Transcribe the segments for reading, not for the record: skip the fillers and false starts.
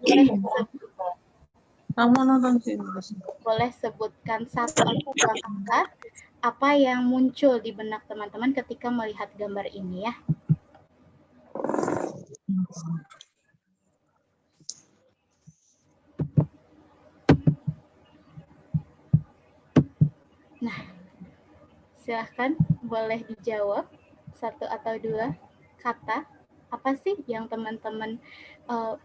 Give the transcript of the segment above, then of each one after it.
Boleh Kamu nonton sih. boleh sebutkan satu atau dua kata apa yang muncul di benak teman-teman ketika melihat gambar ini ya. Nah, silahkan boleh dijawab satu atau dua kata. Apa sih yang teman-teman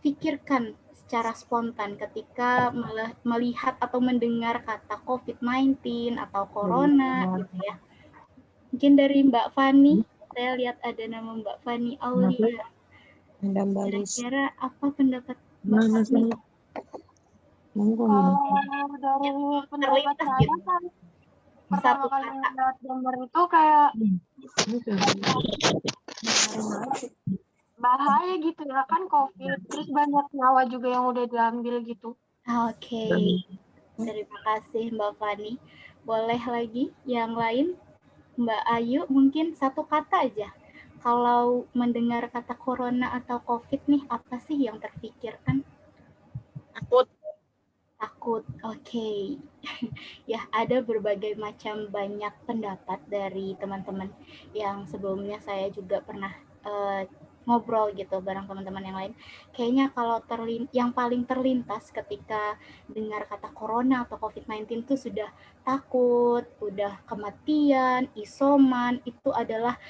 pikirkan secara spontan ketika melihat atau mendengar kata COVID-19 atau Corona gitu ya. Mungkin dari Mbak Fani, saya lihat ada nama Mbak Fani Aulia. Kira-kira apa pendapat Mbak Fani? Kalau dari pendapat saya kan pertama kali melihat gambar itu kayak bahaya gitu ya kan COVID, terus banyak nyawa juga yang udah diambil gitu. Oke, terima kasih Mbak Fani. Boleh lagi yang lain? Mbak Ayu mungkin satu kata aja. Kalau mendengar kata corona atau COVID nih, apa sih yang terpikirkan? Takut. Takut, oke. Ya, ada berbagai macam banyak pendapat dari teman-teman yang sebelumnya saya juga pernah ngobrol gitu bareng teman-teman yang lain. Kayaknya kalau yang paling terlintas ketika dengar kata corona atau COVID-19 itu sudah takut, udah kematian, isoman, itu adalah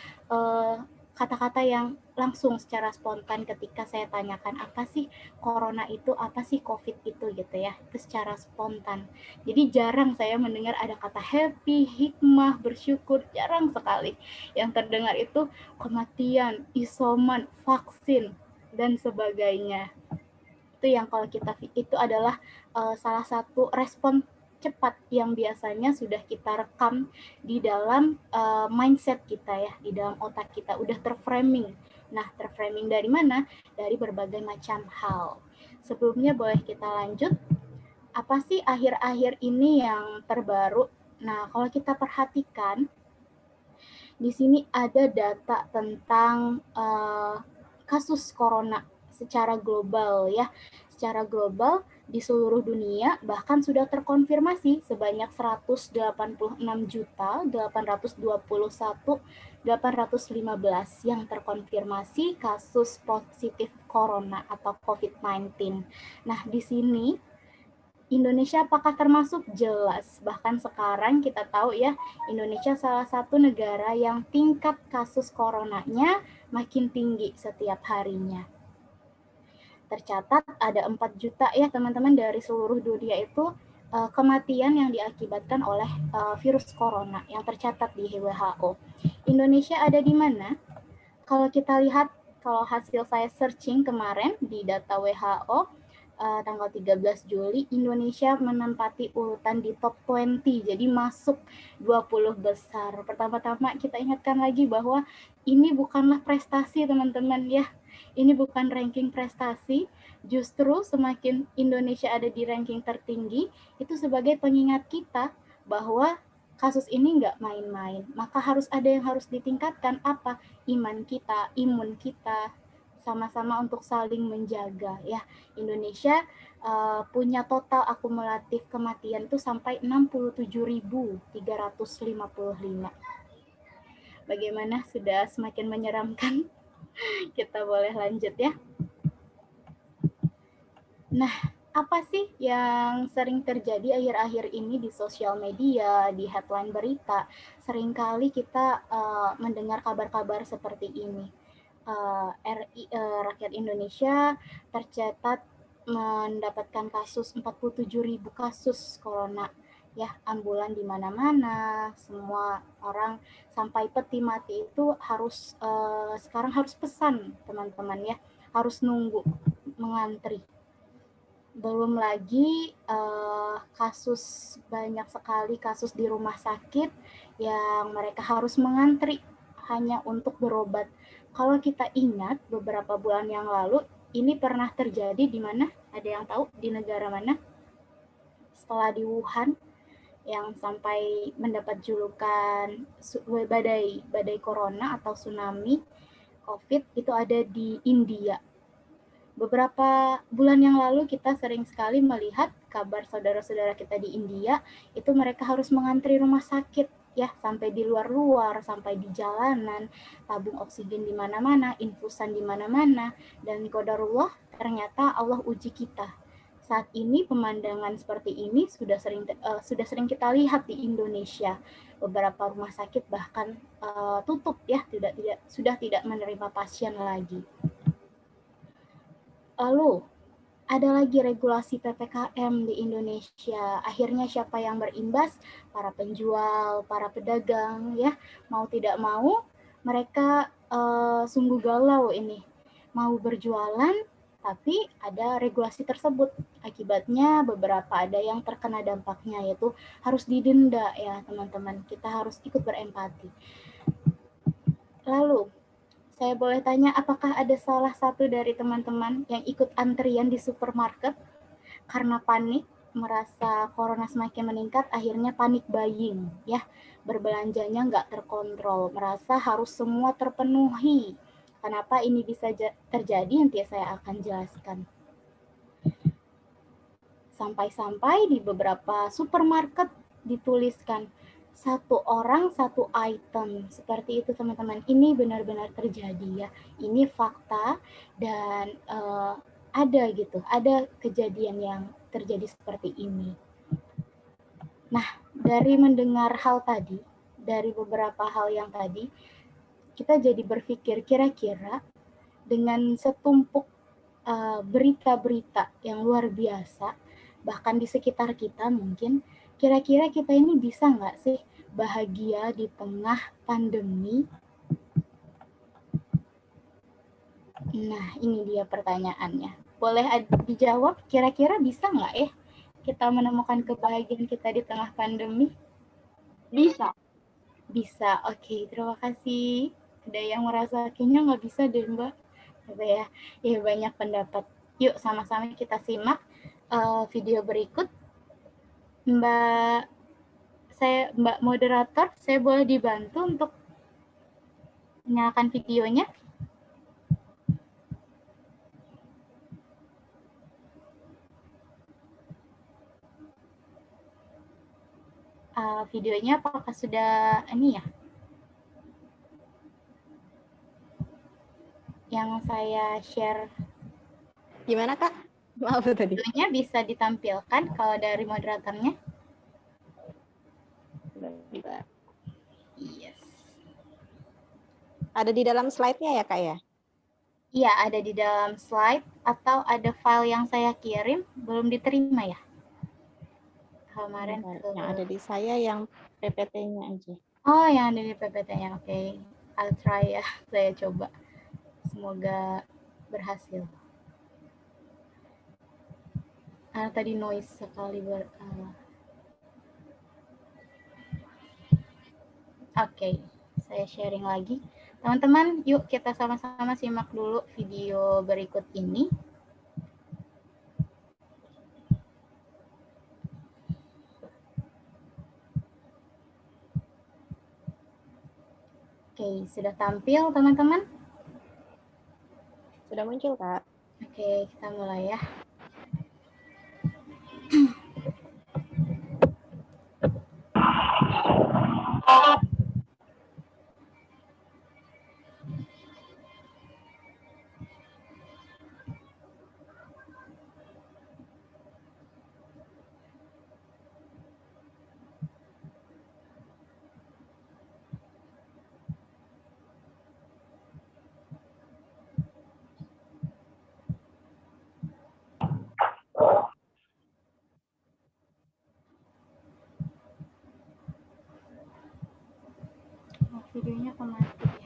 kata-kata yang langsung secara spontan ketika saya tanyakan apa sih corona itu, apa sih COVID itu gitu ya, itu secara spontan. Jadi jarang saya mendengar ada kata happy, hikmah, bersyukur, jarang sekali. Yang terdengar itu kematian, isoman, vaksin, dan sebagainya. Itu yang kalau kita itu adalah salah satu respon cepat yang biasanya sudah kita rekam di dalam mindset kita ya, di dalam otak kita udah terframing. Nah, terframing dari mana? Dari berbagai macam hal. Sebelumnya boleh kita lanjut. Apa sih akhir-akhir ini yang terbaru? Nah, kalau kita perhatikan, di sini ada data tentang kasus corona secara global ya. Secara global di seluruh dunia bahkan sudah terkonfirmasi sebanyak 186.821.815 yang terkonfirmasi kasus positif corona atau COVID-19. Nah, di sini Indonesia apakah termasuk? Jelas. Bahkan sekarang kita tahu ya, Indonesia salah satu negara yang tingkat kasus coronanya makin tinggi setiap harinya. Tercatat ada 4 juta ya teman-teman dari seluruh dunia itu kematian yang diakibatkan oleh virus corona yang tercatat di WHO. Indonesia ada di mana? Kalau kita lihat, kalau hasil saya searching kemarin di data WHO, tanggal 13 Juli, Indonesia menempati urutan di top 20, jadi masuk 20 besar. Pertama-tama kita ingatkan lagi bahwa ini bukanlah prestasi teman-teman ya, ini bukan ranking prestasi, justru semakin Indonesia ada di ranking tertinggi, itu sebagai pengingat kita bahwa kasus ini nggak main-main, maka harus ada yang harus ditingkatkan, apa? Iman kita, imun kita, sama-sama untuk saling menjaga ya. Indonesia punya total akumulatif kematian itu sampai 67.355. Bagaimana, sudah semakin menyeramkan? Kita boleh lanjut ya. Nah, apa sih yang sering terjadi akhir-akhir ini di sosial media, di headline berita? Seringkali kita mendengar kabar-kabar seperti ini. Rakyat Indonesia tercatat mendapatkan kasus 47.000 kasus corona ya, ambulan di mana-mana, semua orang sampai peti mati itu harus sekarang harus pesan teman-teman ya, harus nunggu, mengantri. Belum lagi kasus, banyak sekali kasus di rumah sakit yang mereka harus mengantri hanya untuk berobat. Kalau kita ingat beberapa bulan yang lalu, ini pernah terjadi di mana? Ada yang tahu di negara mana? Setelah di Wuhan, yang sampai mendapat julukan badai corona atau tsunami COVID, itu ada di India. Beberapa bulan yang lalu kita sering sekali melihat kabar saudara-saudara kita di India, itu mereka harus mengantri rumah sakit ya, sampai di luar-luar, sampai di jalanan, tabung oksigen di mana-mana, infusan di mana-mana, dan qadarullah ternyata Allah uji kita. Saat ini pemandangan seperti ini sudah sering kita lihat di Indonesia. Beberapa rumah sakit bahkan tutup ya, sudah tidak menerima pasien lagi. Lalu ada lagi regulasi PPKM di Indonesia. Akhirnya siapa yang berimbas? Para penjual, para pedagang ya. Mau tidak mau mereka sungguh galau ini. Mau berjualan tapi ada regulasi tersebut. Akibatnya beberapa ada yang terkena dampaknya, yaitu harus didenda ya teman-teman. Kita harus ikut berempati. Lalu saya boleh tanya, apakah ada salah satu dari teman-teman yang ikut antrian di supermarket karena panik, merasa corona semakin meningkat, akhirnya panik buying, ya, berbelanjanya nggak terkontrol, merasa harus semua terpenuhi. Kenapa ini bisa terjadi? Nanti saya akan jelaskan. Sampai-sampai di beberapa supermarket dituliskan satu orang satu item, seperti itu teman-teman. Ini benar-benar terjadi ya, ini fakta dan ada kejadian yang terjadi seperti ini. Nah, dari mendengar hal tadi, dari beberapa hal yang tadi, kita jadi berpikir kira-kira dengan setumpuk berita-berita yang luar biasa, bahkan di sekitar kita mungkin, kira-kira kita ini bisa nggak sih bahagia di tengah pandemi? Nah, ini dia pertanyaannya. Boleh dijawab, kira-kira bisa nggak ya kita menemukan kebahagiaan kita di tengah pandemi? Bisa. Bisa, oke. Terima kasih. Ada yang merasa kayaknya nggak bisa deh, Mbak. Ya, banyak pendapat. Yuk, sama-sama kita simak video berikut. Mbak moderator, saya boleh dibantu untuk menyalakan videonya? Videonya apakah sudah ini ya? Yang saya share. Gimana Kak? Maaf tadi. Videonya bisa ditampilkan kalau dari moderatornya? Yes. Ada di dalam slide-nya ya Kak ya? Iya, ada di dalam slide atau ada file yang saya kirim belum diterima ya? Kemarin yang ada di saya yang PPT-nya aja. Oh, yang ada di PPT-nya. Oke. I'll try ya. Saya coba. Semoga berhasil. Tadi noise sekali. Oke. Saya sharing lagi. Teman-teman, yuk kita sama-sama simak dulu video berikut ini. Oke, sudah tampil teman-teman? Sudah muncul Kak. Oke, kita mulai ya. Videonya kok mati ya?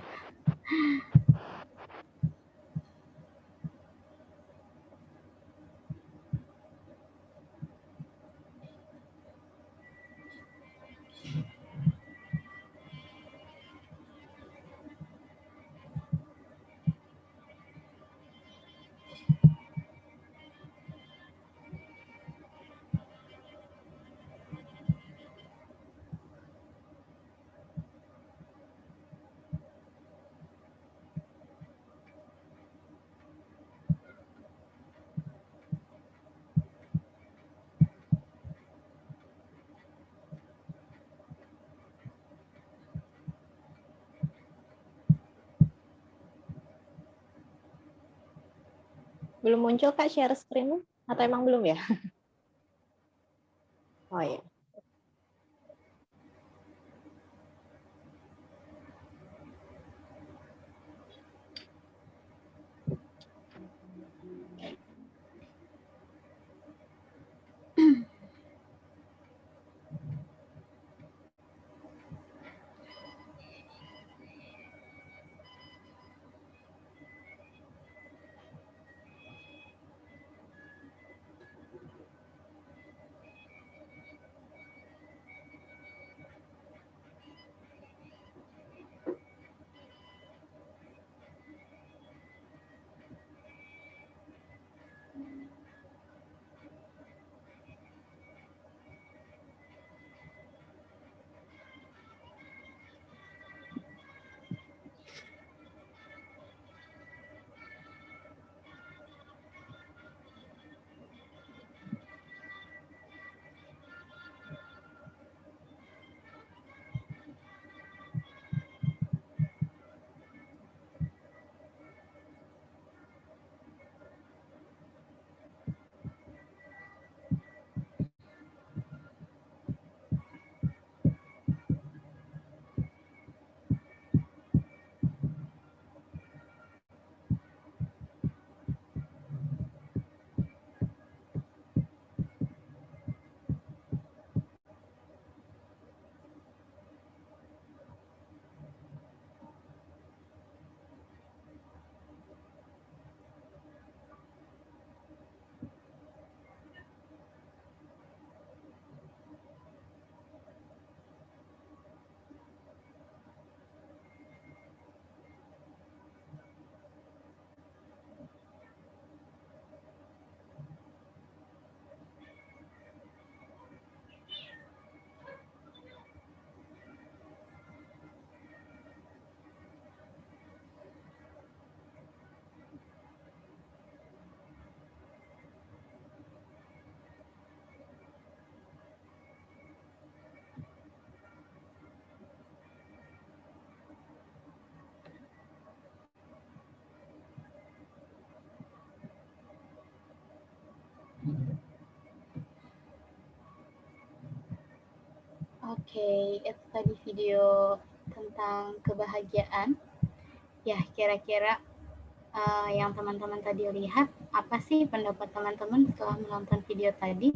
Belum muncul Kak share screen atau emang belum ya? Oh ya. Oke, itu tadi video tentang kebahagiaan. Ya, kira-kira yang teman-teman tadi lihat, apa sih pendapat teman-teman setelah menonton video tadi?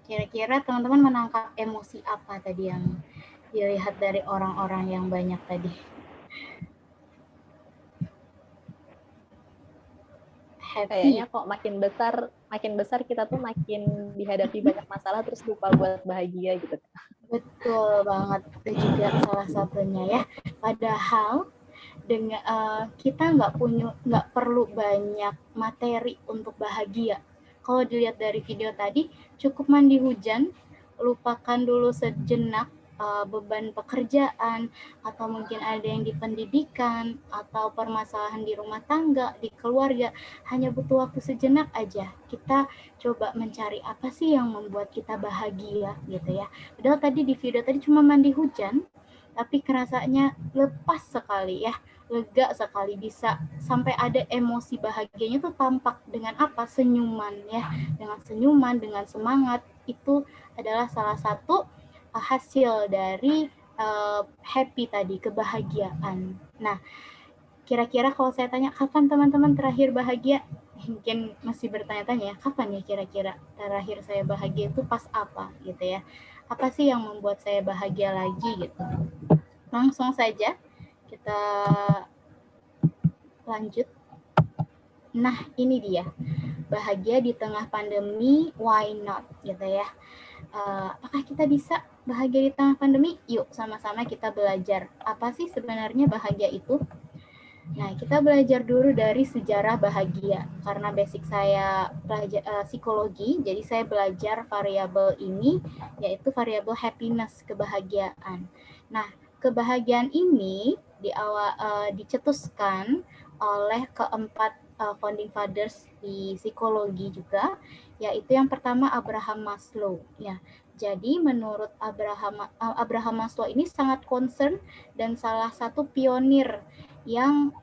Kira-kira teman-teman menangkap emosi apa tadi yang dilihat dari orang-orang yang banyak tadi? Happy. Kayaknya kok makin besar kita tuh makin dihadapi banyak masalah terus lupa buat bahagia gitu. Betul banget, itu juga salah satunya ya. Padahal dengan kita nggak perlu banyak materi untuk bahagia. Kalau dilihat dari video tadi, cukup mandi hujan, lupakan dulu sejenak beban pekerjaan, atau mungkin ada yang di pendidikan, atau permasalahan di rumah tangga, di keluarga, hanya butuh waktu sejenak aja. Kita coba mencari apa sih yang membuat kita bahagia gitu ya. Padahal tadi di video tadi cuma mandi hujan, tapi kerasanya lepas sekali ya, lega sekali, bisa sampai ada emosi bahagianya tuh tampak dengan apa? Senyuman ya, dengan senyuman, dengan semangat. Itu adalah salah satu hasil dari happy tadi, kebahagiaan. Nah, kira-kira kalau saya tanya kapan teman-teman terakhir bahagia, mungkin masih bertanya-tanya ya, kapan ya kira-kira terakhir saya bahagia itu pas apa gitu ya, apa sih yang membuat saya bahagia lagi gitu. Langsung saja kita lanjut. Nah, ini dia, bahagia di tengah pandemi, why not gitu ya. Apakah kita bisa bahagia di tengah pandemi? Yuk sama-sama kita belajar apa sih sebenarnya bahagia itu. Nah, kita belajar dulu dari sejarah bahagia. Karena basic saya psikologi, jadi saya belajar variabel ini, yaitu variabel happiness, kebahagiaan. Nah, kebahagiaan ini dicetuskan oleh keempat founding fathers di psikologi juga, yaitu yang pertama Abraham Maslow. Ya, jadi menurut Abraham Maslow ini sangat concern dan salah satu pionir yang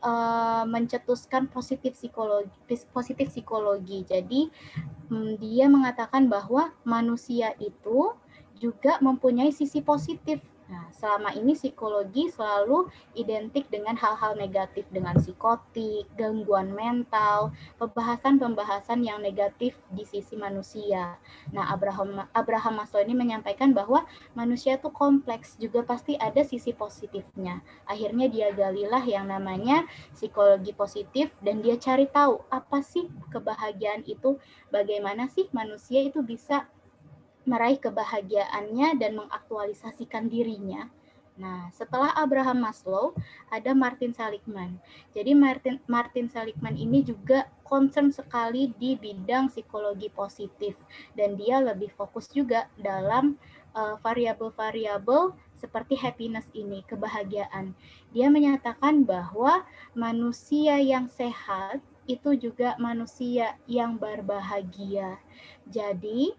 mencetuskan positif psikologi. Jadi dia mengatakan bahwa manusia itu juga mempunyai sisi positif. Nah, selama ini psikologi selalu identik dengan hal-hal negatif, dengan psikotik, gangguan mental, pembahasan-pembahasan yang negatif di sisi manusia. Nah, Abraham Maslow ini menyampaikan bahwa manusia itu kompleks, juga pasti ada sisi positifnya. Akhirnya dia galilah yang namanya psikologi positif, dan dia cari tahu apa sih kebahagiaan itu, bagaimana sih manusia itu bisa meraih kebahagiaannya dan mengaktualisasikan dirinya. Nah, setelah Abraham Maslow, ada Martin Seligman. Jadi Martin Seligman ini juga concern sekali di bidang psikologi positif, dan dia lebih fokus juga dalam variabel-variabel seperti happiness ini, kebahagiaan. Dia menyatakan bahwa manusia yang sehat itu juga manusia yang berbahagia. Jadi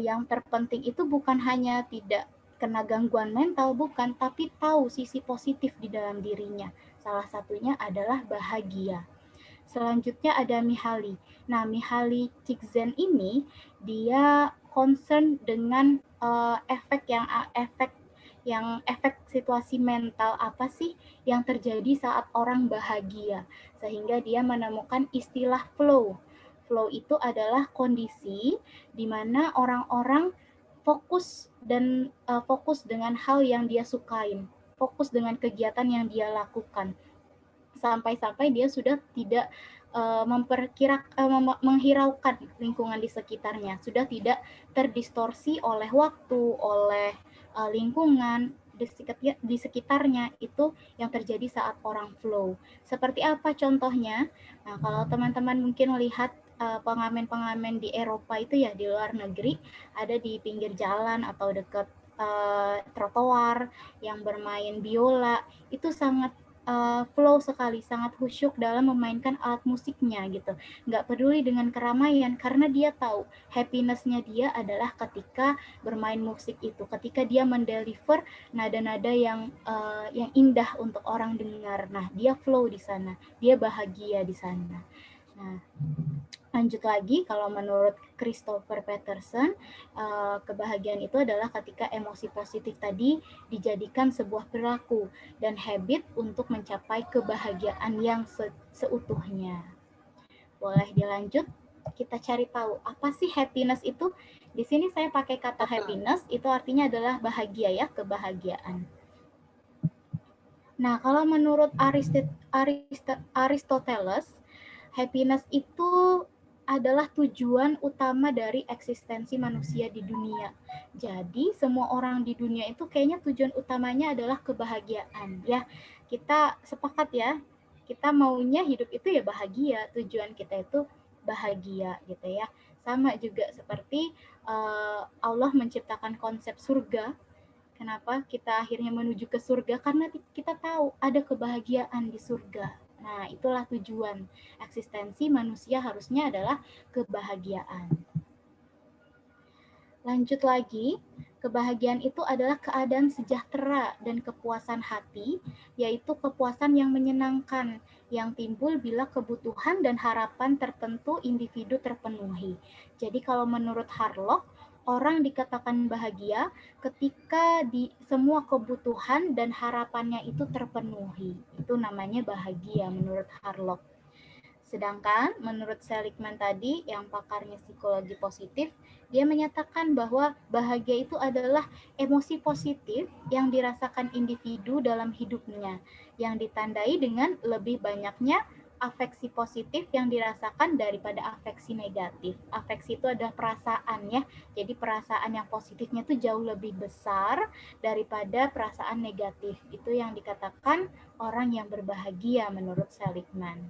yang terpenting itu bukan hanya tidak kena gangguan mental, bukan, tapi tahu sisi positif di dalam dirinya. Salah satunya adalah bahagia. Selanjutnya ada Mihaly. Nah, Mihaly Csikszentmihalyi ini dia concern dengan efek situasi mental apa sih yang terjadi saat orang bahagia, sehingga dia menemukan istilah flow. Flow itu adalah kondisi di mana orang-orang fokus dengan hal yang dia sukain, fokus dengan kegiatan yang dia lakukan, sampai-sampai dia sudah tidak menghiraukan lingkungan di sekitarnya, sudah tidak terdistorsi oleh waktu, oleh lingkungan di sekitarnya. Itu yang terjadi saat orang flow. Seperti apa contohnya? Nah, kalau teman-teman mungkin lihat pengamen-pengamen di Eropa itu ya, di luar negeri, ada di pinggir jalan atau dekat trotoar yang bermain biola, itu sangat flow sekali, sangat khusyuk dalam memainkan alat musiknya gitu. Nggak peduli dengan keramaian, karena dia tahu happiness-nya dia adalah ketika bermain musik itu, ketika dia mendeliver nada-nada yang indah untuk orang dengar. Nah, dia flow di sana, dia bahagia di sana. Nah, lanjut lagi, kalau menurut Christopher Peterson, kebahagiaan itu adalah ketika emosi positif tadi dijadikan sebuah perilaku dan habit untuk mencapai kebahagiaan yang seutuhnya. Boleh dilanjut? Kita cari tahu apa sih happiness itu. Di sini saya pakai kata happiness, itu artinya adalah bahagia ya, kebahagiaan. Nah, kalau menurut Aristoteles, happiness itu adalah tujuan utama dari eksistensi manusia di dunia. Jadi semua orang di dunia itu kayaknya tujuan utamanya adalah kebahagiaan. Ya, kita sepakat ya. Kita maunya hidup itu ya bahagia. Tujuan kita itu bahagia gitu ya. Sama juga seperti Allah menciptakan konsep surga. Kenapa kita akhirnya menuju ke surga? Karena kita tahu ada kebahagiaan di surga. Nah, itulah tujuan eksistensi manusia, harusnya adalah kebahagiaan. Lanjut lagi, kebahagiaan itu adalah keadaan sejahtera dan kepuasan hati, yaitu kepuasan yang menyenangkan, yang timbul bila kebutuhan dan harapan tertentu individu terpenuhi. Jadi kalau menurut Harlock, orang dikatakan bahagia ketika semua kebutuhan dan harapannya itu terpenuhi. Itu namanya bahagia menurut Harlock. Sedangkan menurut Seligman tadi, yang pakarnya psikologi positif, dia menyatakan bahwa bahagia itu adalah emosi positif yang dirasakan individu dalam hidupnya, yang ditandai dengan lebih banyaknya afeksi positif yang dirasakan daripada afeksi negatif. Afeksi itu adalah perasaan ya, jadi perasaan yang positifnya itu jauh lebih besar daripada perasaan negatif. Itu yang dikatakan orang yang berbahagia menurut Seligman.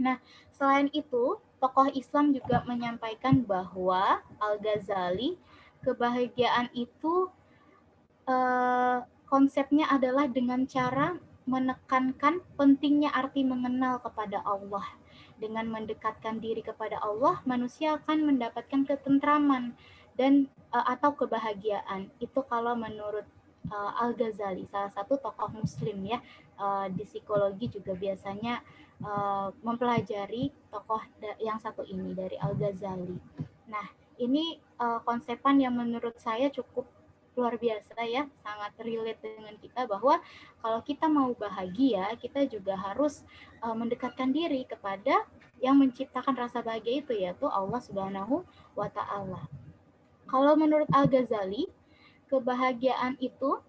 Nah, selain itu, tokoh Islam juga menyampaikan bahwa Al-Ghazali, kebahagiaan itu konsepnya adalah dengan cara menekankan pentingnya arti mengenal kepada Allah. Dengan mendekatkan diri kepada Allah, manusia akan mendapatkan ketentraman dan atau kebahagiaan. Itu kalau menurut Al-Ghazali, salah satu tokoh Muslim ya. di psikologi juga biasanya mempelajari tokoh yang satu ini dari Al-Ghazali. Nah, ini konsepan yang menurut saya cukup luar biasa ya, sangat relate dengan kita bahwa kalau kita mau bahagia, kita juga harus mendekatkan diri kepada yang menciptakan rasa bahagia itu, yaitu Allah Subhanahu wa Ta'ala. Kalau menurut Al-Ghazali, kebahagiaan itu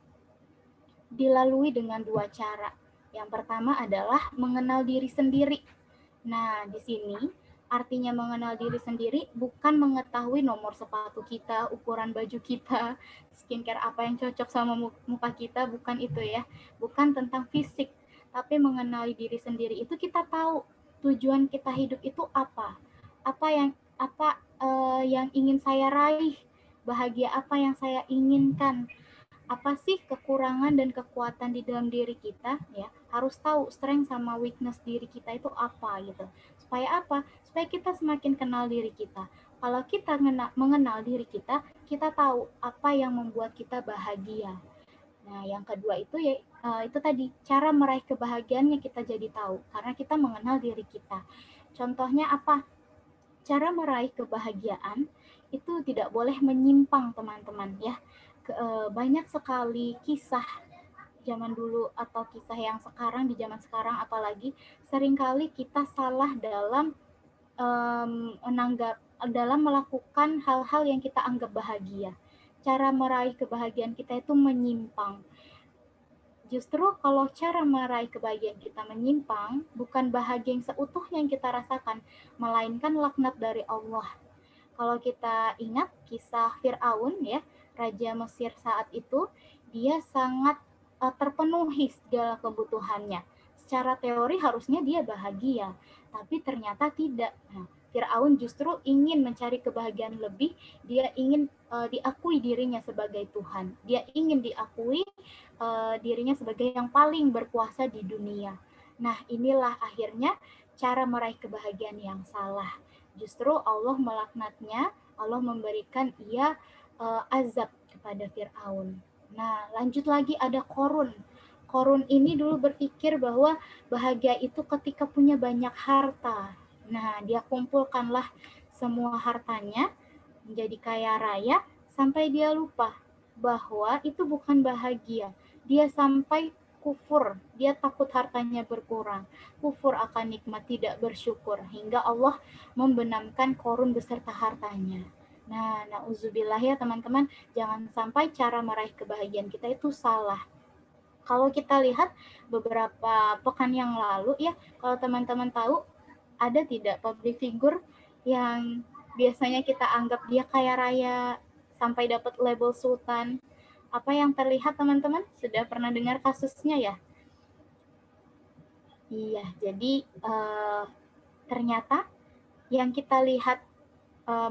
dilalui dengan dua cara. Yang pertama adalah mengenal diri sendiri. Nah, di sini artinya mengenal diri sendiri bukan mengetahui nomor sepatu kita, ukuran baju kita, skincare apa yang cocok sama muka kita, bukan itu ya. Bukan tentang fisik, tapi mengenali diri sendiri itu kita tahu tujuan kita hidup itu apa. Apa yang ingin saya raih, bahagia apa yang saya inginkan. Apa sih kekurangan dan kekuatan di dalam diri kita ya, harus tahu strength sama weakness diri kita itu apa gitu. Supaya apa? Supaya kita semakin kenal diri kita. Kalau kita mengenal diri kita, kita tahu apa yang membuat kita bahagia. Nah, yang kedua itu ya itu tadi cara meraih kebahagiaannya kita jadi tahu karena kita mengenal diri kita. Contohnya apa? Cara meraih kebahagiaan itu tidak boleh menyimpang, teman-teman ya. Banyak sekali kisah zaman dulu atau kisah yang sekarang, di zaman sekarang apalagi, seringkali kita salah dalam dalam melakukan hal-hal yang kita anggap bahagia. Cara meraih kebahagiaan kita itu menyimpang. Justru kalau cara meraih kebahagiaan kita menyimpang, bukan bahagia yang seutuhnya yang kita rasakan, melainkan laknat dari Allah. Kalau kita ingat kisah Fir'aun ya, Raja Mesir saat itu, dia sangat terpenuhi segala kebutuhannya. Secara teori harusnya dia bahagia, tapi ternyata tidak. Nah, Fir'aun justru ingin mencari kebahagiaan lebih, dia ingin diakui dirinya sebagai Tuhan. Dia ingin diakui dirinya sebagai yang paling berkuasa di dunia. Nah, inilah akhirnya cara meraih kebahagiaan yang salah. Justru Allah melaknatnya, Allah memberikan ia azab kepada Fir'aun. Nah, lanjut lagi ada Korun. Korun ini dulu berpikir bahwa bahagia itu ketika punya banyak harta. Nah, dia kumpulkanlah semua hartanya menjadi kaya raya sampai dia lupa bahwa itu bukan bahagia. Dia sampai kufur, dia takut hartanya berkurang, kufur akan nikmat, tidak bersyukur, hingga Allah membenamkan Korun beserta hartanya. Nah, na'udzubillah ya teman-teman, jangan sampai cara meraih kebahagiaan kita itu salah. Kalau kita lihat beberapa pekan yang lalu ya, kalau teman-teman tahu, ada tidak public figure yang biasanya kita anggap dia kaya raya sampai dapat label sultan. Apa yang terlihat teman-teman? Sudah pernah dengar kasusnya ya? Iya, jadi ternyata yang kita lihat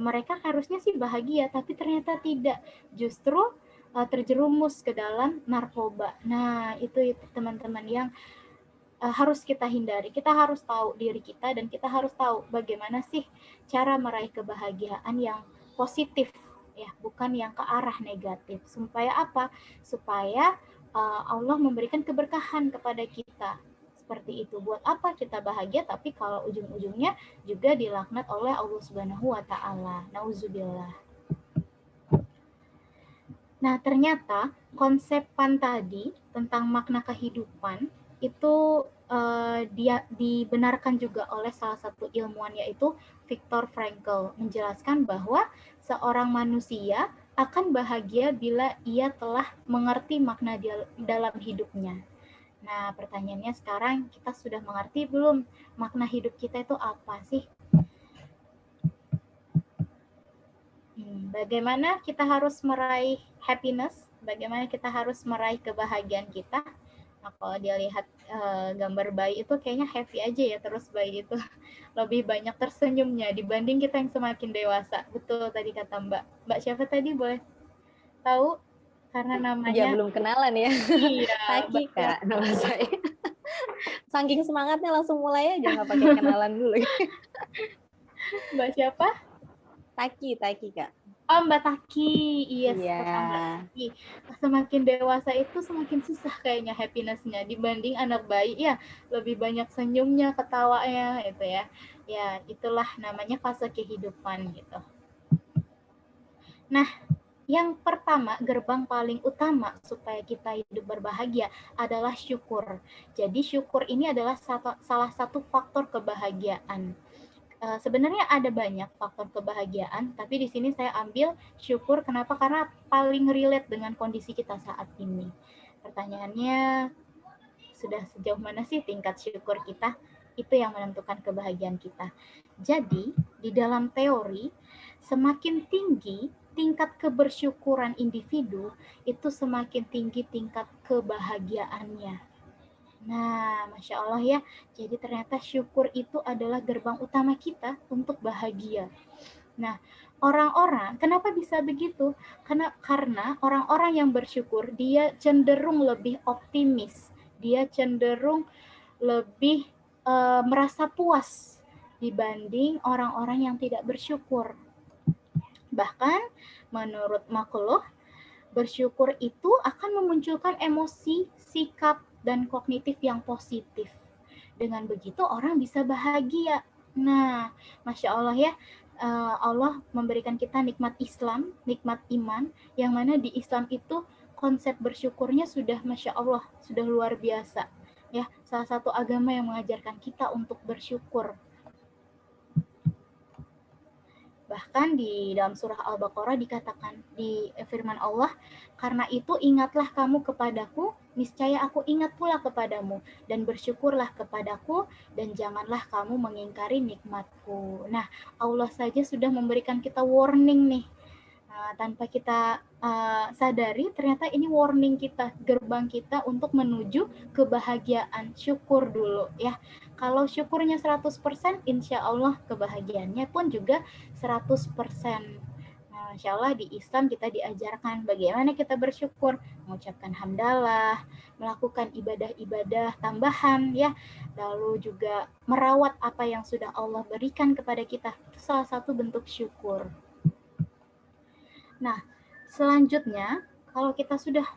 mereka harusnya sih bahagia, tapi ternyata tidak. Justru terjerumus ke dalam narkoba. Nah, itu teman-teman yang harus kita hindari. Kita harus tahu diri kita dan kita harus tahu bagaimana sih cara meraih kebahagiaan yang positif ya, bukan yang ke arah negatif. Supaya apa? Supaya Allah memberikan keberkahan kepada kita. Seperti itu. Buat apa kita bahagia tapi kalau ujung-ujungnya juga dilaknat oleh Allah Subhanahu wa Ta'ala. Nauzubillah. Nah, ternyata konsepan tadi tentang makna kehidupan itu dia dibenarkan juga oleh salah satu ilmuwan, yaitu Viktor Frankl, menjelaskan bahwa seorang manusia akan bahagia bila ia telah mengerti makna dalam hidupnya. Nah, pertanyaannya sekarang, kita sudah mengerti belum makna hidup kita itu apa sih? Bagaimana kita harus meraih happiness? Bagaimana kita harus meraih kebahagiaan kita? Nah, kalau dia lihat gambar bayi itu kayaknya happy aja ya, terus bayi itu lebih banyak tersenyumnya dibanding kita yang semakin dewasa. Betul tadi kata Mbak. Mbak siapa tadi, boleh tahu? Karena namanya... Ya, belum kenalan ya. Iya. Taki, Kak, nama saya. Saking semangatnya langsung mulai aja, nggak pakai kenalan dulu. Mbak siapa? Taki, Kak. Oh, Mbak Taki, yes, Iya. kata Mbak Taki. Semakin dewasa itu semakin susah kayaknya happiness-nya dibanding anak bayi ya, lebih banyak senyumnya, ketawanya itu ya. Ya, itulah namanya fase kehidupan gitu. Nah, yang pertama, gerbang paling utama supaya kita hidup berbahagia adalah syukur. Jadi syukur ini adalah salah satu faktor kebahagiaan. Sebenarnya ada banyak faktor kebahagiaan, tapi di sini saya ambil syukur. Kenapa? Karena paling relate dengan kondisi kita saat ini. Pertanyaannya, sudah sejauh mana sih tingkat syukur kita? Itu yang menentukan kebahagiaan kita. Jadi, di dalam teori, semakin tinggi tingkat kebersyukuran individu, itu semakin tinggi tingkat kebahagiaannya. Nah, Masya Allah ya. Jadi ternyata syukur itu adalah gerbang utama kita untuk bahagia. Nah, orang-orang, kenapa bisa begitu? Karena orang-orang yang bersyukur, dia cenderung lebih optimis. Dia cenderung lebih merasa puas dibanding orang-orang yang tidak bersyukur. Bahkan, menurut Makhluk, bersyukur itu akan memunculkan emosi, sikap, dan kognitif yang positif. Dengan begitu orang bisa bahagia. Nah, Masya Allah ya, Allah memberikan kita nikmat Islam, nikmat iman, yang mana di Islam itu konsep bersyukurnya sudah Masya Allah, sudah luar biasa. Ya, salah satu agama yang mengajarkan kita untuk bersyukur. Bahkan di dalam surah Al-Baqarah dikatakan di firman Allah, karena itu ingatlah kamu kepadaku, niscaya aku ingat pula kepadamu, dan bersyukurlah kepadaku, dan janganlah kamu mengingkari nikmatku. Nah, Allah saja sudah memberikan kita warning nih. Tanpa kita sadari, ternyata ini warning kita, gerbang kita untuk menuju kebahagiaan. Syukur dulu ya. Kalau syukurnya 100%, insya Allah kebahagiaannya pun juga 100%. Nah, insya Allah di Islam kita diajarkan bagaimana kita bersyukur, mengucapkan hamdalah, melakukan ibadah-ibadah tambahan ya, lalu juga merawat apa yang sudah Allah berikan kepada kita. Itu salah satu bentuk syukur. Nah, selanjutnya kalau kita sudah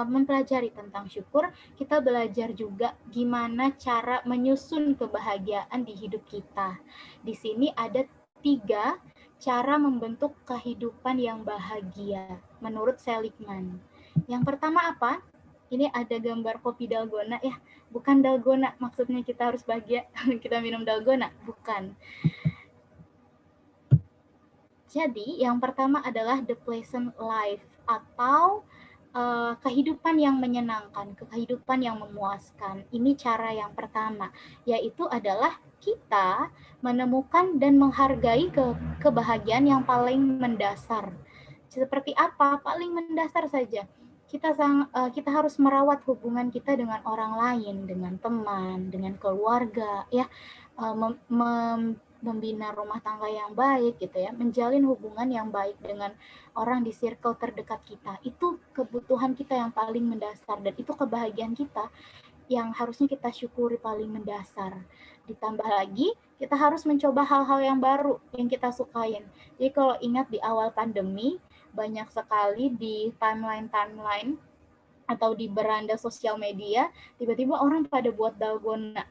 mempelajari tentang syukur, kita belajar juga gimana cara menyusun kebahagiaan di hidup kita. Di sini ada 3 cara membentuk kehidupan yang bahagia menurut Seligman. Yang pertama apa? Ini ada gambar kopi dalgona ya, bukan dalgona maksudnya kita harus bahagia kita minum dalgona, bukan. Jadi yang pertama adalah the pleasant life atau kehidupan yang menyenangkan, kehidupan yang memuaskan. Ini cara yang pertama, yaitu adalah kita menemukan dan menghargai kebahagiaan yang paling mendasar. Seperti apa? Paling mendasar saja. Kita harus merawat hubungan kita dengan orang lain, dengan teman, dengan keluarga, ya, membina rumah tangga yang baik gitu ya, menjalin hubungan yang baik dengan orang di circle terdekat kita. Itu kebutuhan kita yang paling mendasar dan itu kebahagiaan kita yang harusnya kita syukuri paling mendasar. Ditambah lagi, kita harus mencoba hal-hal yang baru yang kita sukain. Jadi kalau ingat di awal pandemi, banyak sekali di timeline atau di beranda sosial media, tiba-tiba orang pada buat dalgona.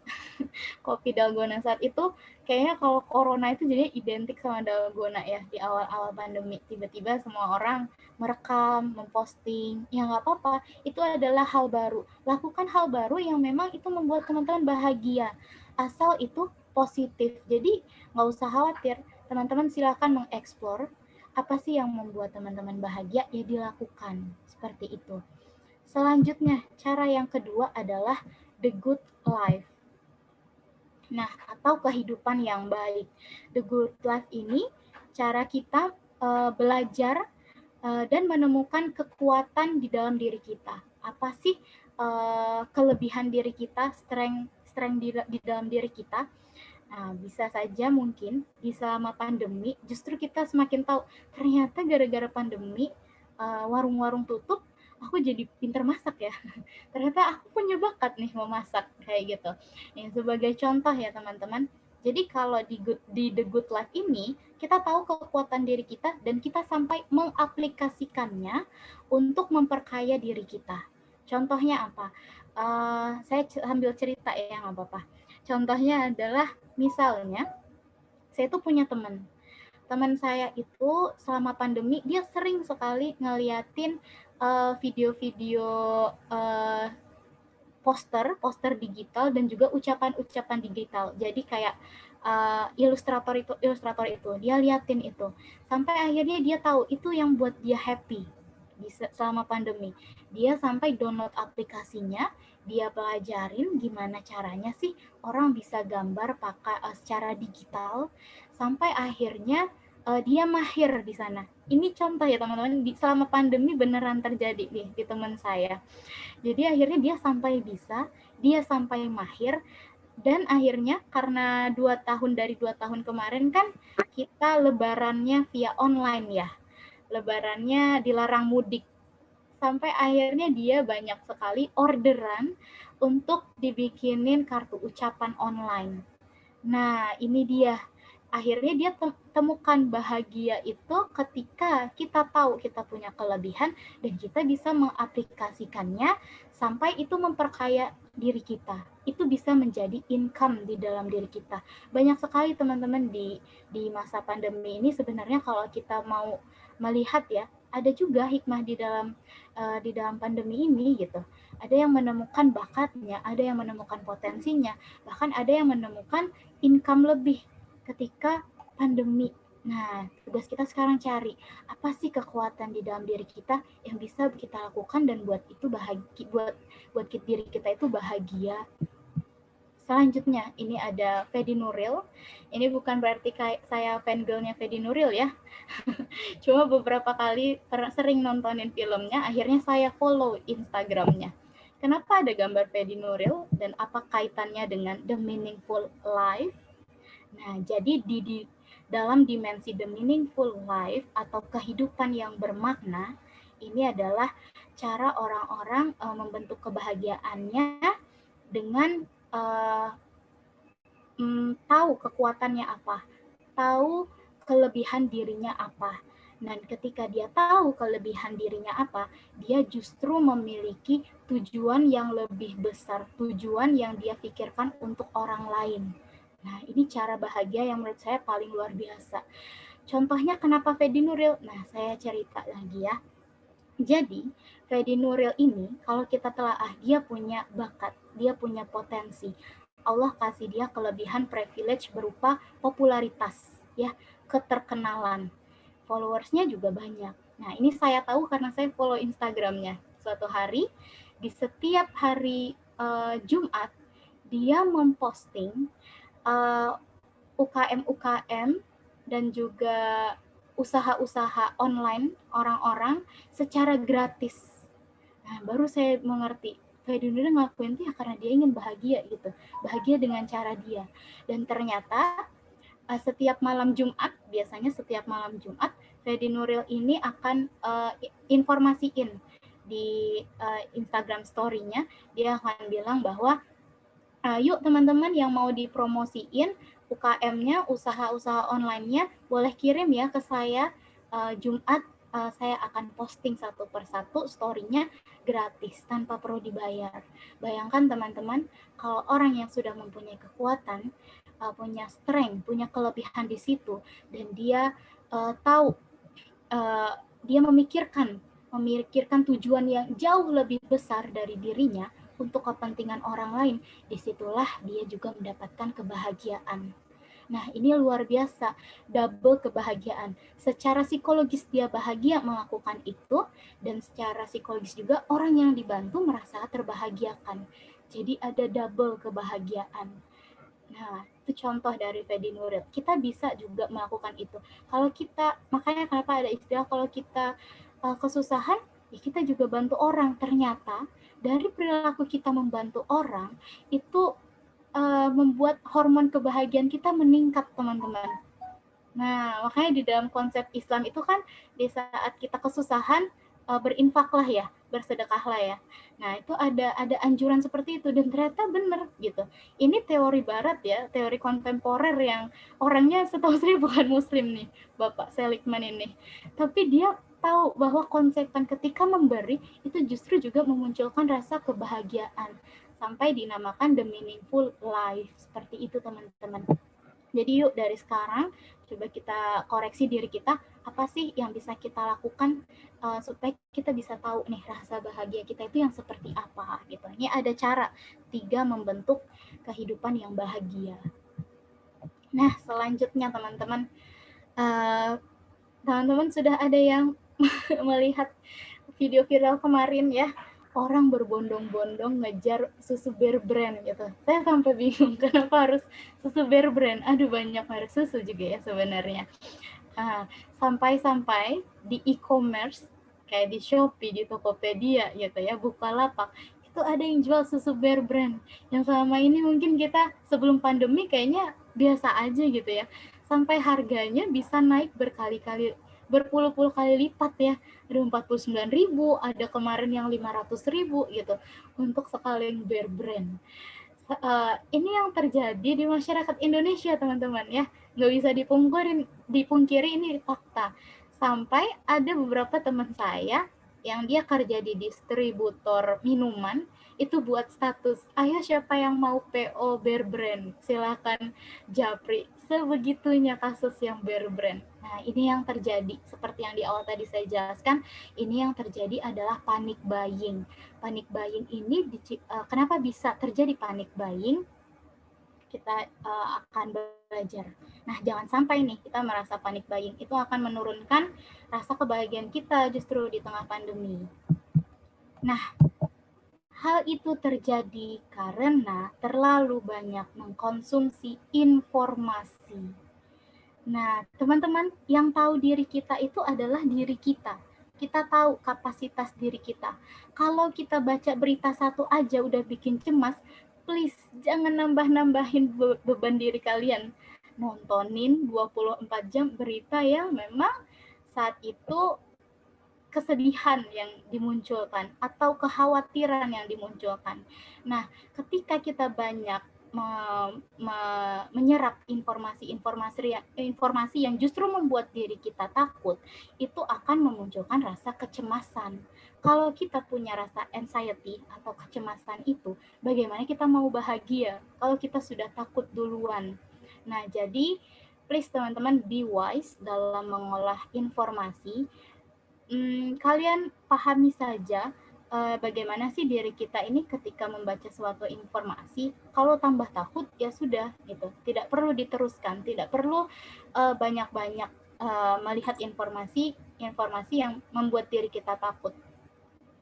Kopi dalgona saat itu, kayaknya kalau corona itu jadi identik sama dalgona ya, di awal-awal pandemi. Tiba-tiba semua orang merekam, memposting, ya nggak apa-apa, itu adalah hal baru. Lakukan hal baru yang memang itu membuat teman-teman bahagia, asal itu positif. Jadi nggak usah khawatir, teman-teman silakan mengeksplor, apa sih yang membuat teman-teman bahagia, ya dilakukan, seperti itu. Selanjutnya, cara yang kedua adalah the good life. Nah, atau kehidupan yang baik. The good life ini cara kita belajar dan menemukan kekuatan di dalam diri kita. Apa sih kelebihan diri kita, strength di dalam diri kita? Nah, bisa saja mungkin di selama pandemi justru kita semakin tahu ternyata gara-gara pandemi warung-warung tutup, aku jadi pinter masak ya. Ternyata aku punya bakat nih memasak kayak gitu. Sebagai contoh ya teman-teman, Jadi kalau di The Good Life ini, kita tahu kekuatan diri kita dan kita sampai mengaplikasikannya untuk memperkaya diri kita. Contohnya apa? Saya sambil cerita ya, nggak apa-apa. Contohnya adalah misalnya, saya tuh punya teman. Teman saya itu selama pandemi, dia sering sekali ngeliatin video-video poster digital dan juga ucapan-ucapan digital. Jadi kayak ilustrator itu dia liatin itu sampai akhirnya dia tahu itu yang buat dia happy selama pandemi. Dia sampai download aplikasinya, dia pelajarin gimana caranya sih orang bisa gambar pakai secara digital sampai akhirnya dia mahir di sana. Ini contoh ya teman-teman, selama pandemi beneran terjadi di teman saya. Jadi akhirnya dia sampai mahir, dan akhirnya karena 2 tahun kemarin kan kita lebarannya via online ya. Lebarannya dilarang mudik. Sampai akhirnya dia banyak sekali orderan untuk dibikinin kartu ucapan online. Nah, ini dia. Akhirnya dia temukan bahagia itu ketika kita tahu kita punya kelebihan dan kita bisa mengaplikasikannya sampai itu memperkaya diri kita. Itu bisa menjadi income di dalam diri kita. Banyak sekali teman-teman di masa pandemi ini sebenarnya kalau kita mau melihat ya, ada juga hikmah di dalam pandemi ini gitu. Ada yang menemukan bakatnya, ada yang menemukan potensinya, bahkan ada yang menemukan income lebih ketika pandemi. Nah, tugas kita sekarang cari apa sih kekuatan di dalam diri kita yang bisa kita lakukan dan buat diri kita itu bahagia. Selanjutnya, ini ada Fedi Nuril. Ini bukan berarti saya fangirlnya Fedi Nuril ya. Cuma beberapa kali sering nontonin filmnya, akhirnya saya follow Instagramnya. Kenapa ada gambar Fedi Nuril dan apa kaitannya dengan The Meaningful Life? Nah, jadi di dalam dimensi The Meaningful Life atau kehidupan yang bermakna, ini adalah cara orang-orang membentuk kebahagiaannya dengan tahu kekuatannya apa, tahu kelebihan dirinya apa. Dan ketika dia tahu kelebihan dirinya apa, dia justru memiliki tujuan yang lebih besar, tujuan yang dia pikirkan untuk orang lain. Nah, ini cara bahagia yang menurut saya paling luar biasa. Contohnya kenapa Fedi Nuril? Nah, saya cerita lagi ya. Jadi, Fedi Nuril ini, kalau kita telaah, dia punya bakat, dia punya potensi. Allah kasih dia kelebihan privilege berupa popularitas, ya, keterkenalan. Followersnya juga banyak. Nah, ini saya tahu karena saya follow Instagramnya. Suatu hari, di setiap hari Jumat, dia memposting UKM-UKM dan juga usaha-usaha online orang-orang secara gratis. Nah, baru saya mengerti, Fedi Nuril ngelakuin itu ya karena dia ingin bahagia gitu, bahagia dengan cara dia. Dan ternyata setiap malam Jumat, biasanya setiap malam Jumat, Fedi Nuril ini akan informasiin di Instagram story-nya, dia akan bilang bahwa yuk teman-teman yang mau dipromosiin UKM-nya, usaha-usaha online-nya, boleh kirim ya ke saya Jumat. Saya akan posting satu persatu story-nya gratis tanpa perlu dibayar. Bayangkan teman-teman, kalau orang yang sudah mempunyai kekuatan, punya strength, punya kelebihan di situ, dan dia tahu, dia memikirkan tujuan yang jauh lebih besar dari dirinya untuk kepentingan orang lain, disitulah dia juga mendapatkan kebahagiaan. Nah, ini luar biasa, double kebahagiaan. Secara psikologis dia bahagia melakukan itu, dan secara psikologis juga orang yang dibantu merasa terbahagiakan. Jadi ada double kebahagiaan. Nah, itu contoh dari Fedi Nuril. Kita bisa juga melakukan itu. Kalau kita, makanya kenapa ada istilah kalau kita kesusahan, ya kita juga bantu orang. Ternyata dari perilaku kita membantu orang, itu membuat hormon kebahagiaan kita meningkat, teman-teman. Nah, makanya di dalam konsep Islam itu kan, di saat kita kesusahan, berinfaklah ya, bersedekahlah ya. Nah, itu ada anjuran seperti itu dan ternyata benar gitu. Ini teori barat ya, teori kontemporer yang orangnya setahu saya bukan muslim nih, Bapak Seligman ini. Tapi dia tahu bahwa konseptan ketika memberi itu justru juga memunculkan rasa kebahagiaan sampai dinamakan the meaningful life. Seperti itu teman-teman. Jadi yuk dari sekarang coba kita koreksi diri kita, apa sih yang bisa kita lakukan supaya kita bisa tahu nih rasa bahagia kita itu yang seperti apa gitu. Ini ada cara 3 membentuk kehidupan yang bahagia. Nah, selanjutnya teman-teman, teman-teman sudah ada yang melihat video viral kemarin ya, orang berbondong-bondong ngejar susu Bear Brand gitu. Saya sampai bingung kenapa harus susu Bear Brand. Aduh, banyak merek susu juga ya sebenarnya. Sampai-sampai di e-commerce kayak di Shopee, di Tokopedia gitu ya, Bukalapak, itu ada yang jual susu Bear Brand. Yang selama ini mungkin kita sebelum pandemi kayaknya biasa aja gitu ya. Sampai harganya bisa naik berkali-kali, berpuluh-puluh kali lipat ya. Ada 49.000, ada kemarin yang 500.000 gitu untuk sekali Bear Brand. Ini yang terjadi di masyarakat Indonesia teman-teman ya, nggak bisa dipungkiri ini fakta. Sampai ada beberapa teman saya yang dia kerja di distributor minuman itu buat status, ayo siapa yang mau PO Bear Brand silakan japri. Sebegitunya kasus yang Bear Brand. Nah, ini yang terjadi seperti yang di awal tadi saya jelaskan, ini yang terjadi adalah panic buying. Panic buying ini kenapa bisa terjadi panic buying? Kita akan belajar. Nah, jangan sampai nih kita merasa panic buying, itu akan menurunkan rasa kebahagiaan kita justru di tengah pandemi. Nah, hal itu terjadi karena terlalu banyak mengkonsumsi informasi. Nah, teman-teman, yang tahu diri kita itu adalah diri kita. Kita tahu kapasitas diri kita. Kalau kita baca berita satu aja udah bikin cemas, please jangan nambah-nambahin beban diri kalian. Nontonin 24 jam berita yang memang saat itu kesedihan yang dimunculkan atau kekhawatiran yang dimunculkan. Nah, ketika kita banyak menyerap informasi yang justru membuat diri kita takut, itu akan memunculkan rasa kecemasan. Kalau kita punya rasa anxiety atau kecemasan itu, bagaimana kita mau bahagia kalau kita sudah takut duluan? Nah, jadi please teman-teman be wise dalam mengolah informasi. Kalian pahami saja bagaimana sih diri kita ini ketika membaca suatu informasi. Kalau tambah takut ya sudah gitu, tidak perlu diteruskan, tidak perlu banyak-banyak melihat informasi yang membuat diri kita takut.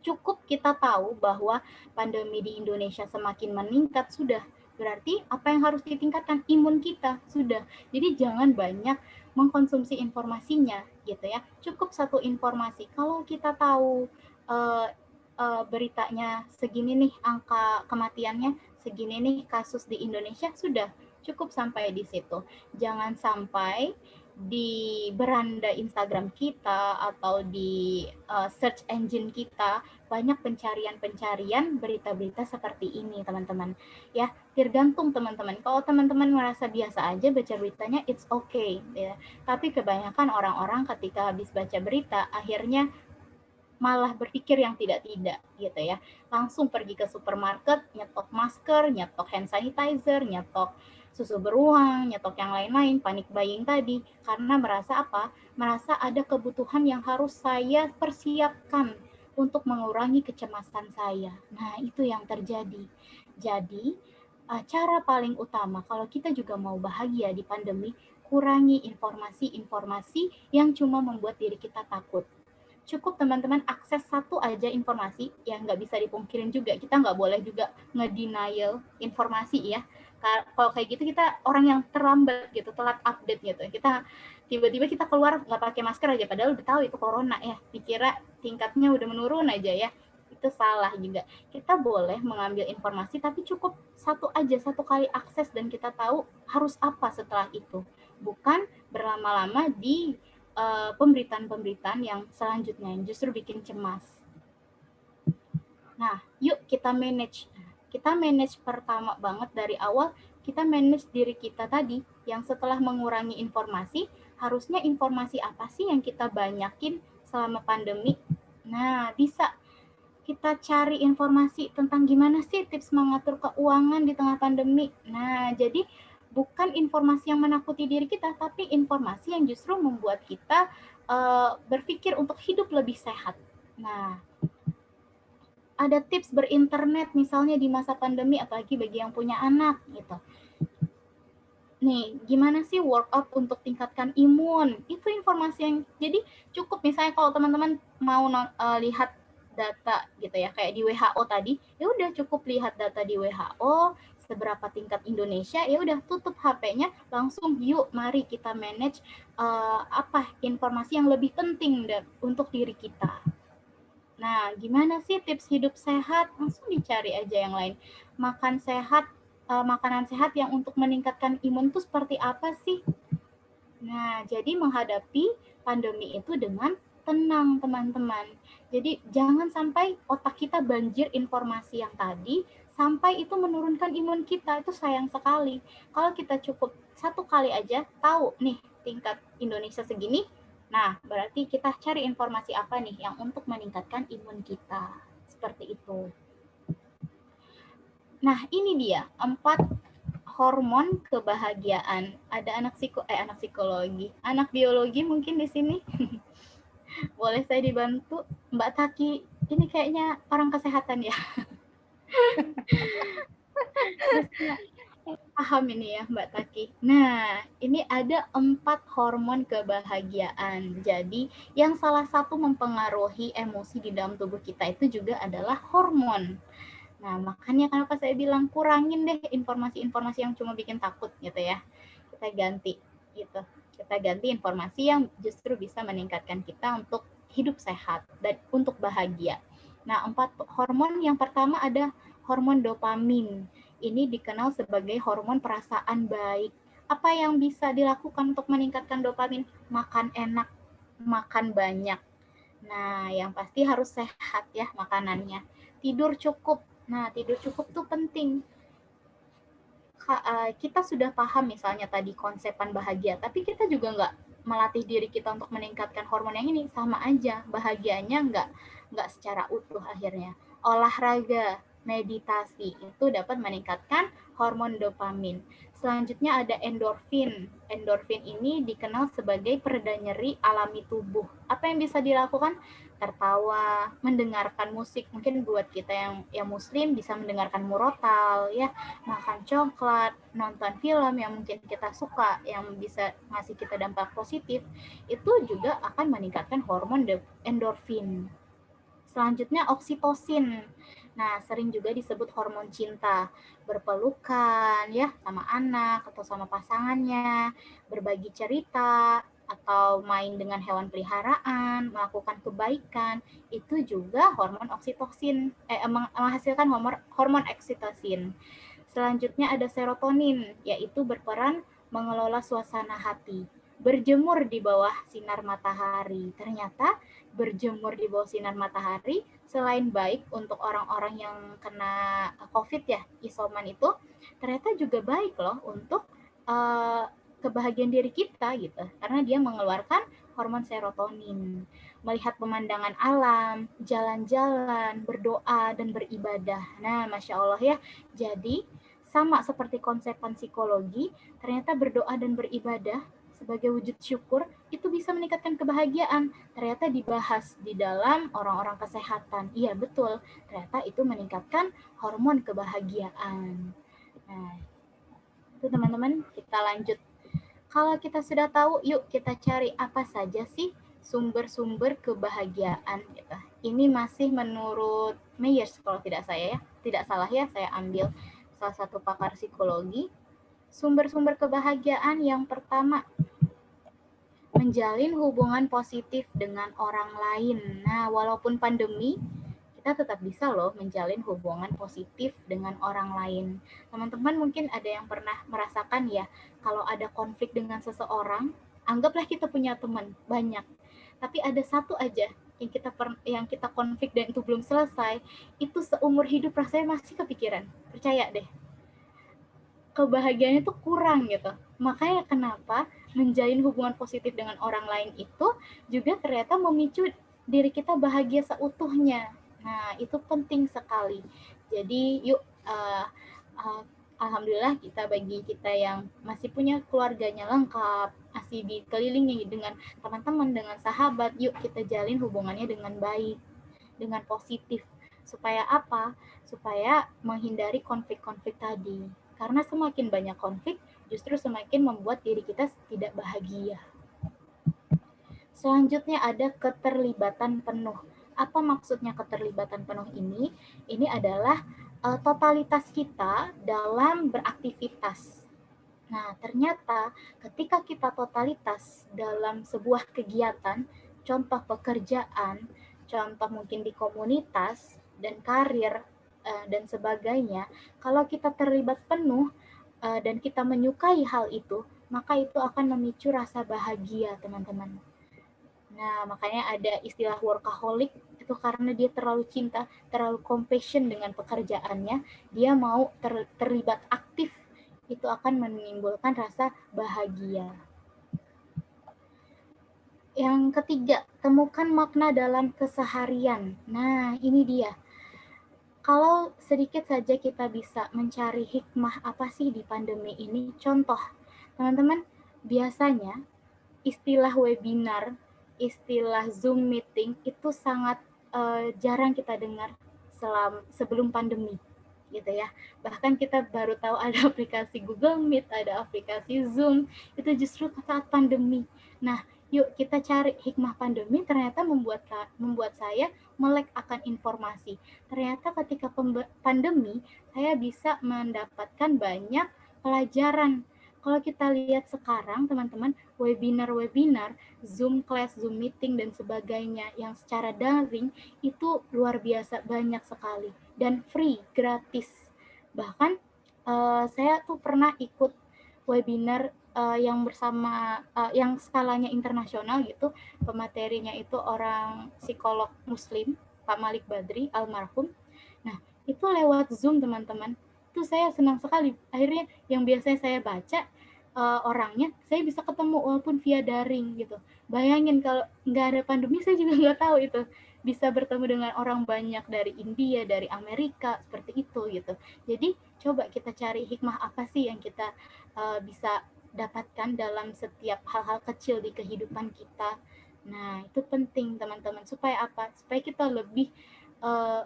Cukup kita tahu bahwa pandemi di Indonesia semakin meningkat, sudah berarti apa yang harus ditingkatkan? Imun kita, sudah. Jadi jangan banyak mengkonsumsi informasinya gitu ya. Cukup satu informasi. Kalau kita tahu beritanya segini nih angka kematiannya, segini nih kasus di Indonesia, sudah cukup sampai di situ. Jangan sampai di beranda Instagram kita atau di search engine kita banyak pencarian berita-berita seperti ini teman-teman ya. Tergantung teman-teman, kalau teman-teman merasa biasa aja baca beritanya, it's okay ya. Tapi kebanyakan orang-orang ketika habis baca berita akhirnya malah berpikir yang tidak-tidak gitu ya, langsung pergi ke supermarket, nyetok masker, nyetok hand sanitizer, nyetok susu beruang, nyetok yang lain-lain, panic buying tadi, karena merasa apa? Merasa ada kebutuhan yang harus saya persiapkan untuk mengurangi kecemasan saya. Nah, itu yang terjadi. Jadi, cara paling utama kalau kita juga mau bahagia di pandemi, kurangi informasi-informasi yang cuma membuat diri kita takut. Cukup teman-teman akses satu aja informasi, ya nggak bisa dipungkirin juga, kita nggak boleh juga nge-denial informasi ya. Kalau kayak gitu kita orang yang terlambat gitu, telat update gitu. Kita tiba-tiba kita keluar nggak pakai masker aja, padahal udah tahu itu corona ya, dikira tingkatnya udah menurun aja ya. Itu salah juga. Kita boleh mengambil informasi, tapi cukup satu kali akses dan kita tahu harus apa setelah itu. Bukan berlama-lama di pemberitaan-pemberitaan yang selanjutnya yang justru bikin cemas. Nah, yuk kita manage. Kita manage pertama banget dari awal, kita manage diri kita tadi, yang setelah mengurangi informasi, harusnya informasi apa sih yang kita banyakin selama pandemi? Nah, bisa kita cari informasi tentang gimana sih tips mengatur keuangan di tengah pandemi. Nah, jadi bukan informasi yang menakuti diri kita, tapi informasi yang justru membuat kita berpikir untuk hidup lebih sehat. Nah, ada tips berinternet misalnya di masa pandemi, apalagi bagi yang punya anak gitu. Nih, gimana sih workout untuk tingkatkan imun? Itu informasi yang, jadi cukup misalnya kalau teman-teman mau lihat data gitu ya, kayak di WHO tadi, ya udah cukup lihat data di WHO, seberapa tingkat Indonesia, ya udah tutup HP-nya, langsung yuk mari kita manage informasi yang lebih penting untuk diri kita. Nah, gimana sih tips hidup sehat? Langsung dicari aja yang lain. Makan sehat, makanan sehat yang untuk meningkatkan imun itu seperti apa sih? Nah, jadi menghadapi pandemi itu dengan tenang, teman-teman. Jadi jangan sampai otak kita banjir informasi yang tadi, sampai itu menurunkan imun kita. Itu sayang sekali. Kalau kita cukup satu kali aja tahu nih tingkat Indonesia segini, nah berarti kita cari informasi apa nih yang untuk meningkatkan imun kita. Seperti itu. Nah, ini dia 4 hormon kebahagiaan. Ada anak psikologi, anak biologi mungkin di sini. Boleh saya dibantu, Mbak Taki? Ini kayaknya orang kesehatan ya. Paham ini ya Mbak Taki. Nah, ini ada 4 hormon kebahagiaan. Jadi, yang salah satu mempengaruhi emosi di dalam tubuh kita itu juga adalah hormon. Nah, makanya kenapa saya bilang kurangin deh informasi-informasi yang cuma bikin takut gitu ya. Kita ganti gitu. Kita ganti informasi yang justru bisa meningkatkan kita untuk hidup sehat dan untuk bahagia. Nah, 4 hormon yang pertama ada hormon dopamin. Ini dikenal sebagai hormon perasaan baik. Apa yang bisa dilakukan untuk meningkatkan dopamin? Makan enak, makan banyak. Nah, yang pasti harus sehat ya makanannya. Tidur cukup. Nah, tidur cukup tuh penting. Kita sudah paham misalnya tadi konsepan bahagia, tapi kita juga nggak melatih diri kita untuk meningkatkan hormon yang ini, sama aja bahagianya nggak secara utuh akhirnya. Olahraga, meditasi itu dapat meningkatkan hormon dopamin. Selanjutnya ada endorfin. Endorfin ini dikenal sebagai pereda nyeri alami tubuh. Apa yang bisa dilakukan? Tertawa, mendengarkan musik. Mungkin buat kita yang muslim bisa mendengarkan murotal ya, makan coklat, nonton film yang mungkin kita suka, yang bisa ngasih kita dampak positif, itu juga akan meningkatkan hormon endorfin. Selanjutnya oksitosin. Nah, sering juga disebut hormon cinta. Berpelukan ya sama anak atau sama pasangannya, berbagi cerita atau main dengan hewan peliharaan, melakukan kebaikan, itu juga hormon oksitosin, menghasilkan hormon oksitosin. Selanjutnya ada serotonin, yaitu berperan mengelola suasana hati. Berjemur di bawah sinar matahari. Ternyata berjemur di bawah sinar matahari selain baik untuk orang-orang yang kena COVID ya, isoman itu, ternyata juga baik loh untuk kebahagiaan diri kita gitu. Karena dia mengeluarkan hormon serotonin. Melihat pemandangan alam, jalan-jalan, berdoa, dan beribadah. Nah, Masya Allah ya. Jadi, sama seperti konsepan psikologi, ternyata berdoa dan beribadah sebagai wujud syukur itu bisa meningkatkan kebahagiaan. Ternyata dibahas di dalam orang-orang kesehatan. Iya, betul. Ternyata itu meningkatkan hormon kebahagiaan. Nah, itu teman-teman, kita lanjut. Kalau kita sudah tahu, yuk kita cari apa saja sih sumber-sumber kebahagiaan gitu. Ini masih menurut Myers kalau tidak salah ya, saya ambil salah satu pakar psikologi. Sumber-sumber kebahagiaan yang pertama, menjalin hubungan positif dengan orang lain. Nah, walaupun pandemi, kita tetap bisa loh menjalin hubungan positif dengan orang lain. Teman-teman mungkin ada yang pernah merasakan ya, kalau ada konflik dengan seseorang, Anggaplah kita punya teman banyak, tapi ada satu aja yang kita konflik dan itu belum selesai, itu seumur hidup rasanya masih kepikiran. Percaya deh, kebahagiaannya tuh kurang gitu. Makanya kenapa menjalin hubungan positif dengan orang lain itu juga ternyata memicu diri kita bahagia seutuhnya. Nah, itu penting sekali. Jadi yuk alhamdulillah bagi kita yang masih punya keluarganya lengkap, masih dikelilingi dengan teman-teman, dengan sahabat, yuk kita jalin hubungannya dengan baik, dengan positif. Supaya apa? Supaya menghindari konflik-konflik tadi. Karena semakin banyak konflik, justru semakin membuat diri kita tidak bahagia. Selanjutnya ada keterlibatan penuh. Apa maksudnya keterlibatan penuh ini? Ini adalah totalitas kita dalam beraktivitas. Nah, ternyata ketika kita totalitas dalam sebuah kegiatan, contoh pekerjaan, contoh mungkin di komunitas dan karir dan sebagainya, kalau kita terlibat penuh dan kita menyukai hal itu, maka itu akan memicu rasa bahagia, teman-teman. Nah, makanya ada istilah workaholic, itu karena dia terlalu cinta, terlalu compassion dengan pekerjaannya, dia mau terlibat aktif, itu akan menimbulkan rasa bahagia. Yang ketiga, temukan makna dalam keseharian. Nah, ini dia. Kalau sedikit saja kita bisa mencari hikmah apa sih di pandemi ini, contoh, teman-teman, biasanya istilah webinar, istilah Zoom meeting itu sangat jarang kita dengar sebelum pandemi, gitu ya. Bahkan kita baru tahu ada aplikasi Google Meet, ada aplikasi Zoom, itu justru saat pandemi. Nah, yuk kita cari hikmah pandemi, ternyata membuat saya melek akan informasi. Ternyata ketika pandemi, saya bisa mendapatkan banyak pelajaran. Kalau kita lihat sekarang, teman-teman, webinar, Zoom class, Zoom meeting, dan sebagainya yang secara daring itu luar biasa banyak sekali. Dan free, gratis. Bahkan saya tuh pernah ikut webinar yang bersama yang skalanya internasional gitu, pematerinya itu orang psikolog muslim, Pak Malik Badri almarhum. Nah, itu lewat Zoom, teman-teman. Itu saya senang sekali. Akhirnya yang biasanya saya baca orangnya, saya bisa ketemu walaupun via daring gitu. Bayangin kalau nggak ada pandemi, saya juga nggak tahu itu bisa bertemu dengan orang banyak dari India, dari Amerika, seperti itu gitu. Jadi coba kita cari hikmah apa sih yang kita bisa dapatkan dalam setiap hal-hal kecil di kehidupan kita. Nah, itu penting, teman-teman. Supaya apa? Supaya kita lebih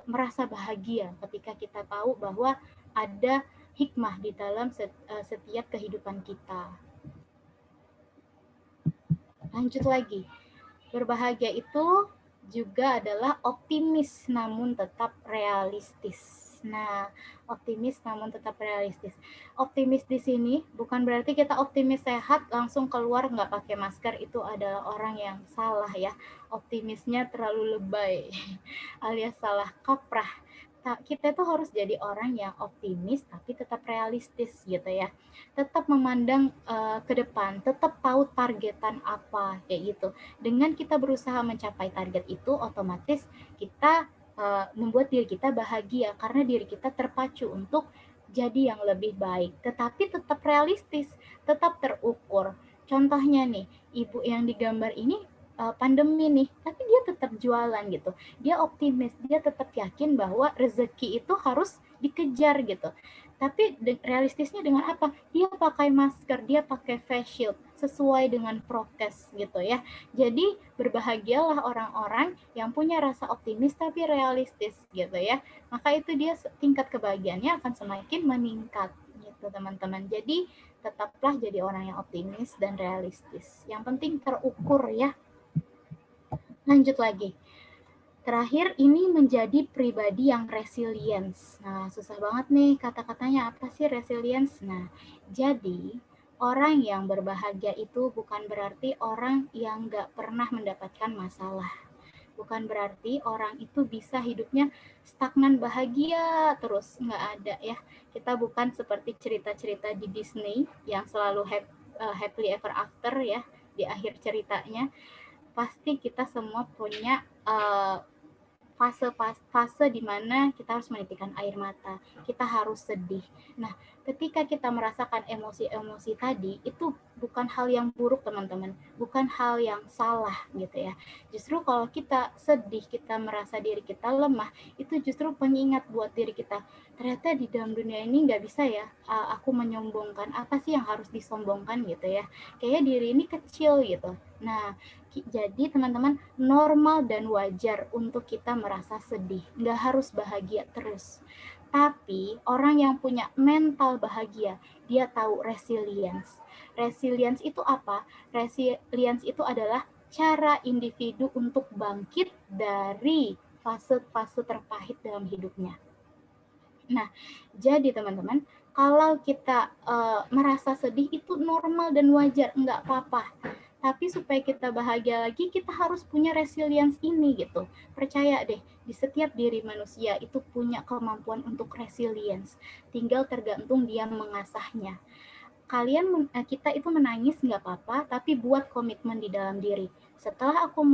merasa bahagia ketika kita tahu bahwa ada hikmah di dalam setiap kehidupan kita. Lanjut lagi. Berbahagia itu juga adalah optimis namun tetap realistis. Nah, optimis namun tetap realistis. Optimis di sini bukan berarti kita optimis sehat langsung keluar nggak pakai masker, itu adalah orang yang salah ya. Optimisnya terlalu lebay alias salah kaprah. Kita tuh harus jadi orang yang optimis tapi tetap realistis gitu ya. Tetap memandang ke depan, tetap tahu targetan apa kayak gitu. Dengan kita berusaha mencapai target itu, otomatis kita membuat diri kita bahagia karena diri kita terpacu untuk jadi yang lebih baik. Tetapi tetap realistis, tetap terukur. Contohnya nih, ibu yang digambar ini pandemi nih, tapi dia tetap jualan gitu. Dia optimis, dia tetap yakin bahwa rezeki itu harus dikejar gitu. Tapi realistisnya dengan apa? Dia pakai masker, dia pakai face shield sesuai dengan prokes gitu ya. Jadi berbahagialah orang-orang yang punya rasa optimis tapi realistis gitu ya. Maka itu dia tingkat kebahagiaannya akan semakin meningkat gitu teman-teman. Jadi tetaplah jadi orang yang optimis dan realistis. Yang penting terukur ya. Lanjut lagi. Terakhir, ini menjadi pribadi yang resilience. Nah, susah banget nih kata-katanya, apa sih resilience? Nah, jadi orang yang berbahagia itu bukan berarti orang yang nggak pernah mendapatkan masalah. Bukan berarti orang itu bisa hidupnya stagnan bahagia terus, nggak ada ya. Kita bukan seperti cerita-cerita di Disney yang selalu happily ever after ya. di akhir ceritanya pasti kita semua punya fase di mana kita harus menitikkan air mata, kita harus sedih. Nah, ketika kita merasakan emosi-emosi tadi, itu bukan hal yang buruk, teman-teman. Bukan hal yang salah, gitu ya. Justru kalau kita sedih, kita merasa diri kita lemah, itu justru pengingat buat diri kita. Ternyata di dalam dunia ini nggak bisa ya, aku menyombongkan. Apa sih yang harus disombongkan, gitu ya. Kayaknya diri ini kecil, gitu. Nah, jadi teman-teman, normal dan wajar untuk kita merasa sedih. Nggak harus bahagia terus. Tapi orang yang punya mental bahagia, dia tahu resilience. Resilience itu apa? Resilience itu adalah cara individu untuk bangkit dari fase-fase terpahit dalam hidupnya. Nah, jadi teman-teman, kalau kita merasa sedih itu normal dan wajar, nggak apa-apa. Tapi supaya kita bahagia lagi, kita harus punya resilience ini gitu. Percaya deh, di setiap diri manusia itu punya kemampuan untuk resilience. Tinggal tergantung dia mengasahnya. Kita itu menangis nggak apa-apa, tapi buat komitmen di dalam diri. Setelah aku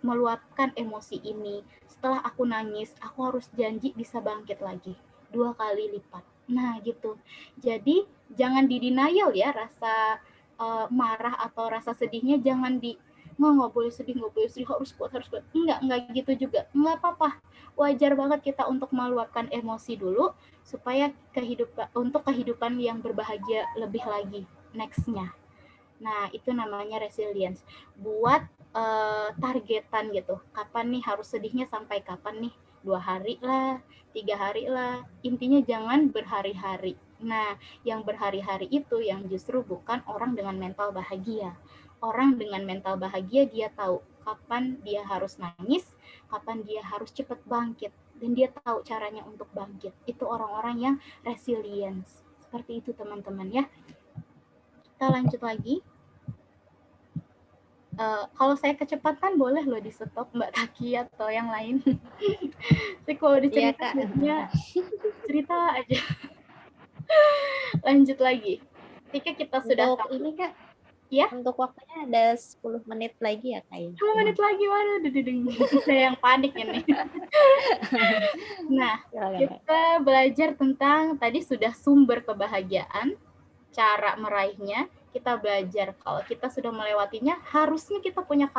meluapkan emosi ini, setelah aku nangis, aku harus janji bisa bangkit lagi. 2 kali lipat. Nah gitu. Jadi jangan di denial ya rasa marah atau rasa sedihnya, jangan nggak boleh sedih, harus kuat. Enggak gitu juga, nggak apa-apa, wajar banget kita untuk meluapkan emosi dulu supaya untuk kehidupan yang berbahagia lebih lagi next-nya. Nah itu namanya resilience, buat targetan gitu, kapan nih harus sedihnya, sampai kapan nih, 2 hari lah, 3 hari lah, intinya jangan berhari-hari. Nah, yang berhari-hari itu yang justru bukan orang dengan mental bahagia. Orang dengan mental bahagia dia tahu kapan dia harus nangis, kapan dia harus cepat bangkit, dan dia tahu caranya untuk bangkit. Itu orang-orang yang resilience. Seperti itu teman-teman ya. Kita lanjut lagi. Kalau saya kecepatan boleh loh di stop Mbak Taki atau yang lain. Tapi kalau dicerita cerita aja. Lanjut lagi. Ketika kita sudah Untuk ini Kak, ya, untuk waktunya ada 10 menit lagi ya Kak ya? 10 menit lagi, waduh, saya yang panik ini. Nah, kita belajar tentang tadi sudah sumber kebahagiaan, cara meraihnya. Kita belajar kalau kita sudah melewatinya, harusnya kita punya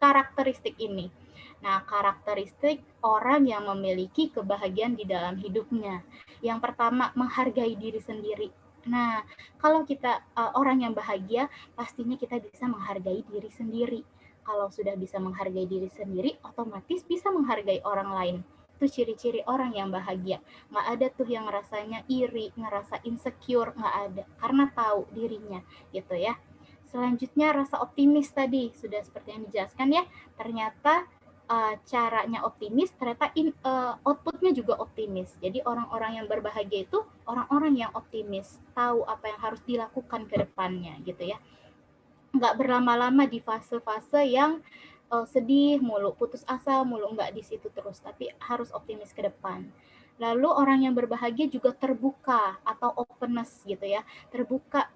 karakteristik ini. Nah, karakteristik orang yang memiliki kebahagiaan di dalam hidupnya. Yang pertama, menghargai diri sendiri. Nah, kalau kita orang yang bahagia, pastinya kita bisa menghargai diri sendiri. Kalau sudah bisa menghargai diri sendiri, otomatis bisa menghargai orang lain. Itu ciri-ciri orang yang bahagia. Nggak ada tuh yang rasanya iri, ngerasa insecure, nggak ada. Karena tahu dirinya, gitu ya. Selanjutnya rasa optimis tadi, sudah seperti yang dijelaskan ya. Ternyata caranya optimis, ternyata outputnya juga optimis. Jadi orang-orang yang berbahagia itu orang-orang yang optimis, tahu apa yang harus dilakukan ke depannya, gitu ya. Nggak berlama-lama di fase-fase yang sedih mulu, putus asa mulu, nggak di situ terus, tapi harus optimis ke depan. Lalu orang yang berbahagia juga terbuka atau openness gitu ya, terbuka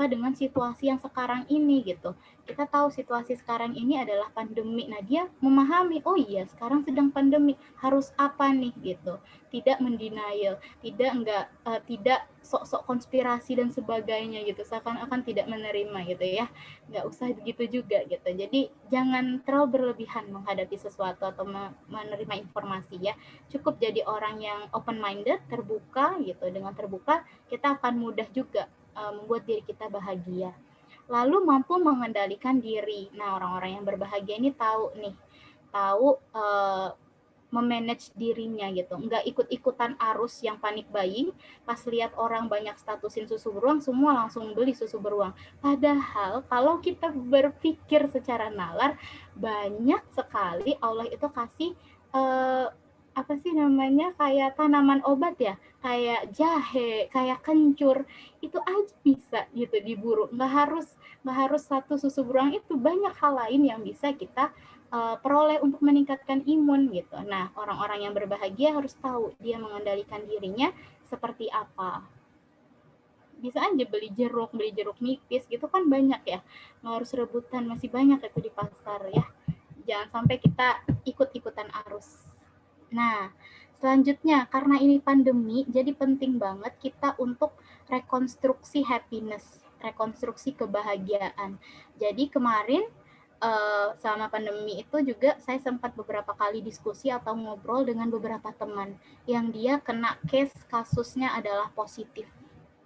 dengan situasi yang sekarang ini gitu. Kita tahu situasi sekarang ini adalah pandemi. Nah, dia memahami, oh iya sekarang sedang pandemi, harus apa nih gitu. Tidak mendenial, tidak sok-sok konspirasi dan sebagainya gitu. Seakan-akan tidak menerima gitu ya. Nggak usah begitu juga gitu. Jadi jangan terlalu berlebihan menghadapi sesuatu atau menerima informasi ya. Cukup jadi orang yang open minded, terbuka gitu. Dengan terbuka kita akan mudah juga membuat diri kita bahagia. Lalu mampu mengendalikan diri. Nah, orang-orang yang berbahagia ini tahu memanage dirinya gitu, nggak ikut-ikutan arus yang panik buying, pas lihat orang banyak statusin susu beruang, semua langsung beli susu beruang. Padahal kalau kita berpikir secara nalar, banyak sekali Allah itu kasih kayak tanaman obat ya, kayak jahe, kayak kencur, itu aja bisa gitu diburu. Nggak harus satu susu beruang, itu banyak hal lain yang bisa kita peroleh untuk meningkatkan imun gitu. Nah, orang-orang yang berbahagia harus tahu dia mengendalikan dirinya seperti apa. bisa aja beli jeruk nipis gitu kan banyak ya, nggak harus rebutan, masih banyak itu di pasar ya. Jangan sampai kita ikut-ikutan arus. Nah, selanjutnya karena ini pandemi, jadi penting banget kita untuk rekonstruksi happiness, rekonstruksi kebahagiaan. Jadi kemarin selama pandemi itu juga saya sempat beberapa kali diskusi atau ngobrol dengan beberapa teman yang dia kena kasusnya adalah positif,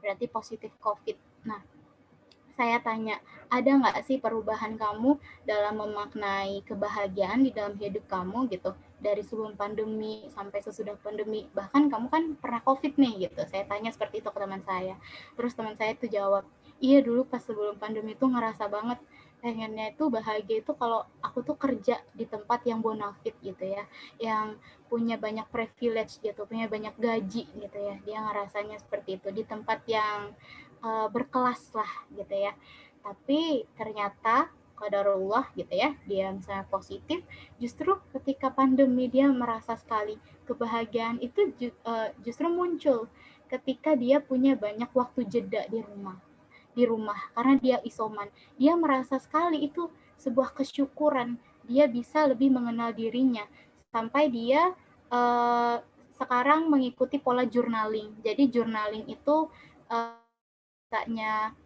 berarti positif COVID. Nah, saya tanya, ada nggak sih perubahan kamu dalam memaknai kebahagiaan di dalam hidup kamu gitu, dari sebelum pandemi sampai sesudah pandemi, bahkan kamu kan pernah COVID nih gitu. Saya tanya seperti itu ke teman saya. Terus teman saya itu jawab, iya dulu pas sebelum pandemi itu ngerasa banget pengennya itu bahagia itu kalau aku tuh kerja di tempat yang bonafit gitu ya, yang punya banyak privilege gitu, punya banyak gaji gitu ya. Dia ngerasanya seperti itu di tempat yang berkelas lah gitu ya. Tapi ternyata qadarullah gitu ya, dia misalnya positif, justru ketika pandemi dia merasa sekali kebahagiaan itu justru muncul ketika dia punya banyak waktu jeda di rumah karena dia isoman. Dia merasa sekali itu sebuah kesyukuran, dia bisa lebih mengenal dirinya sampai dia sekarang mengikuti pola journaling. Jadi journaling itu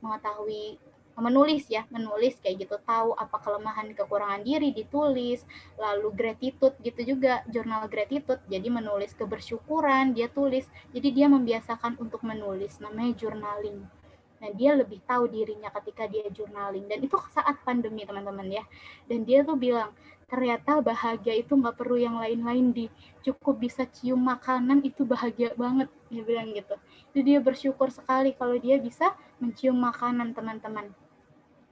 mengetahui menulis kayak gitu, tahu apa kelemahan kekurangan diri ditulis, lalu gratitude gitu juga, jurnal gratitude, jadi menulis kebersyukuran dia tulis, jadi dia membiasakan untuk menulis, namanya journaling. Nah, dia lebih tahu dirinya ketika dia journaling, dan itu saat pandemi teman-teman ya. Dan dia tuh bilang, ternyata bahagia itu nggak perlu yang lain-lain, cukup bisa cium makanan itu bahagia banget, dia bilang gitu. Jadi dia bersyukur sekali kalau dia bisa mencium makanan teman-teman.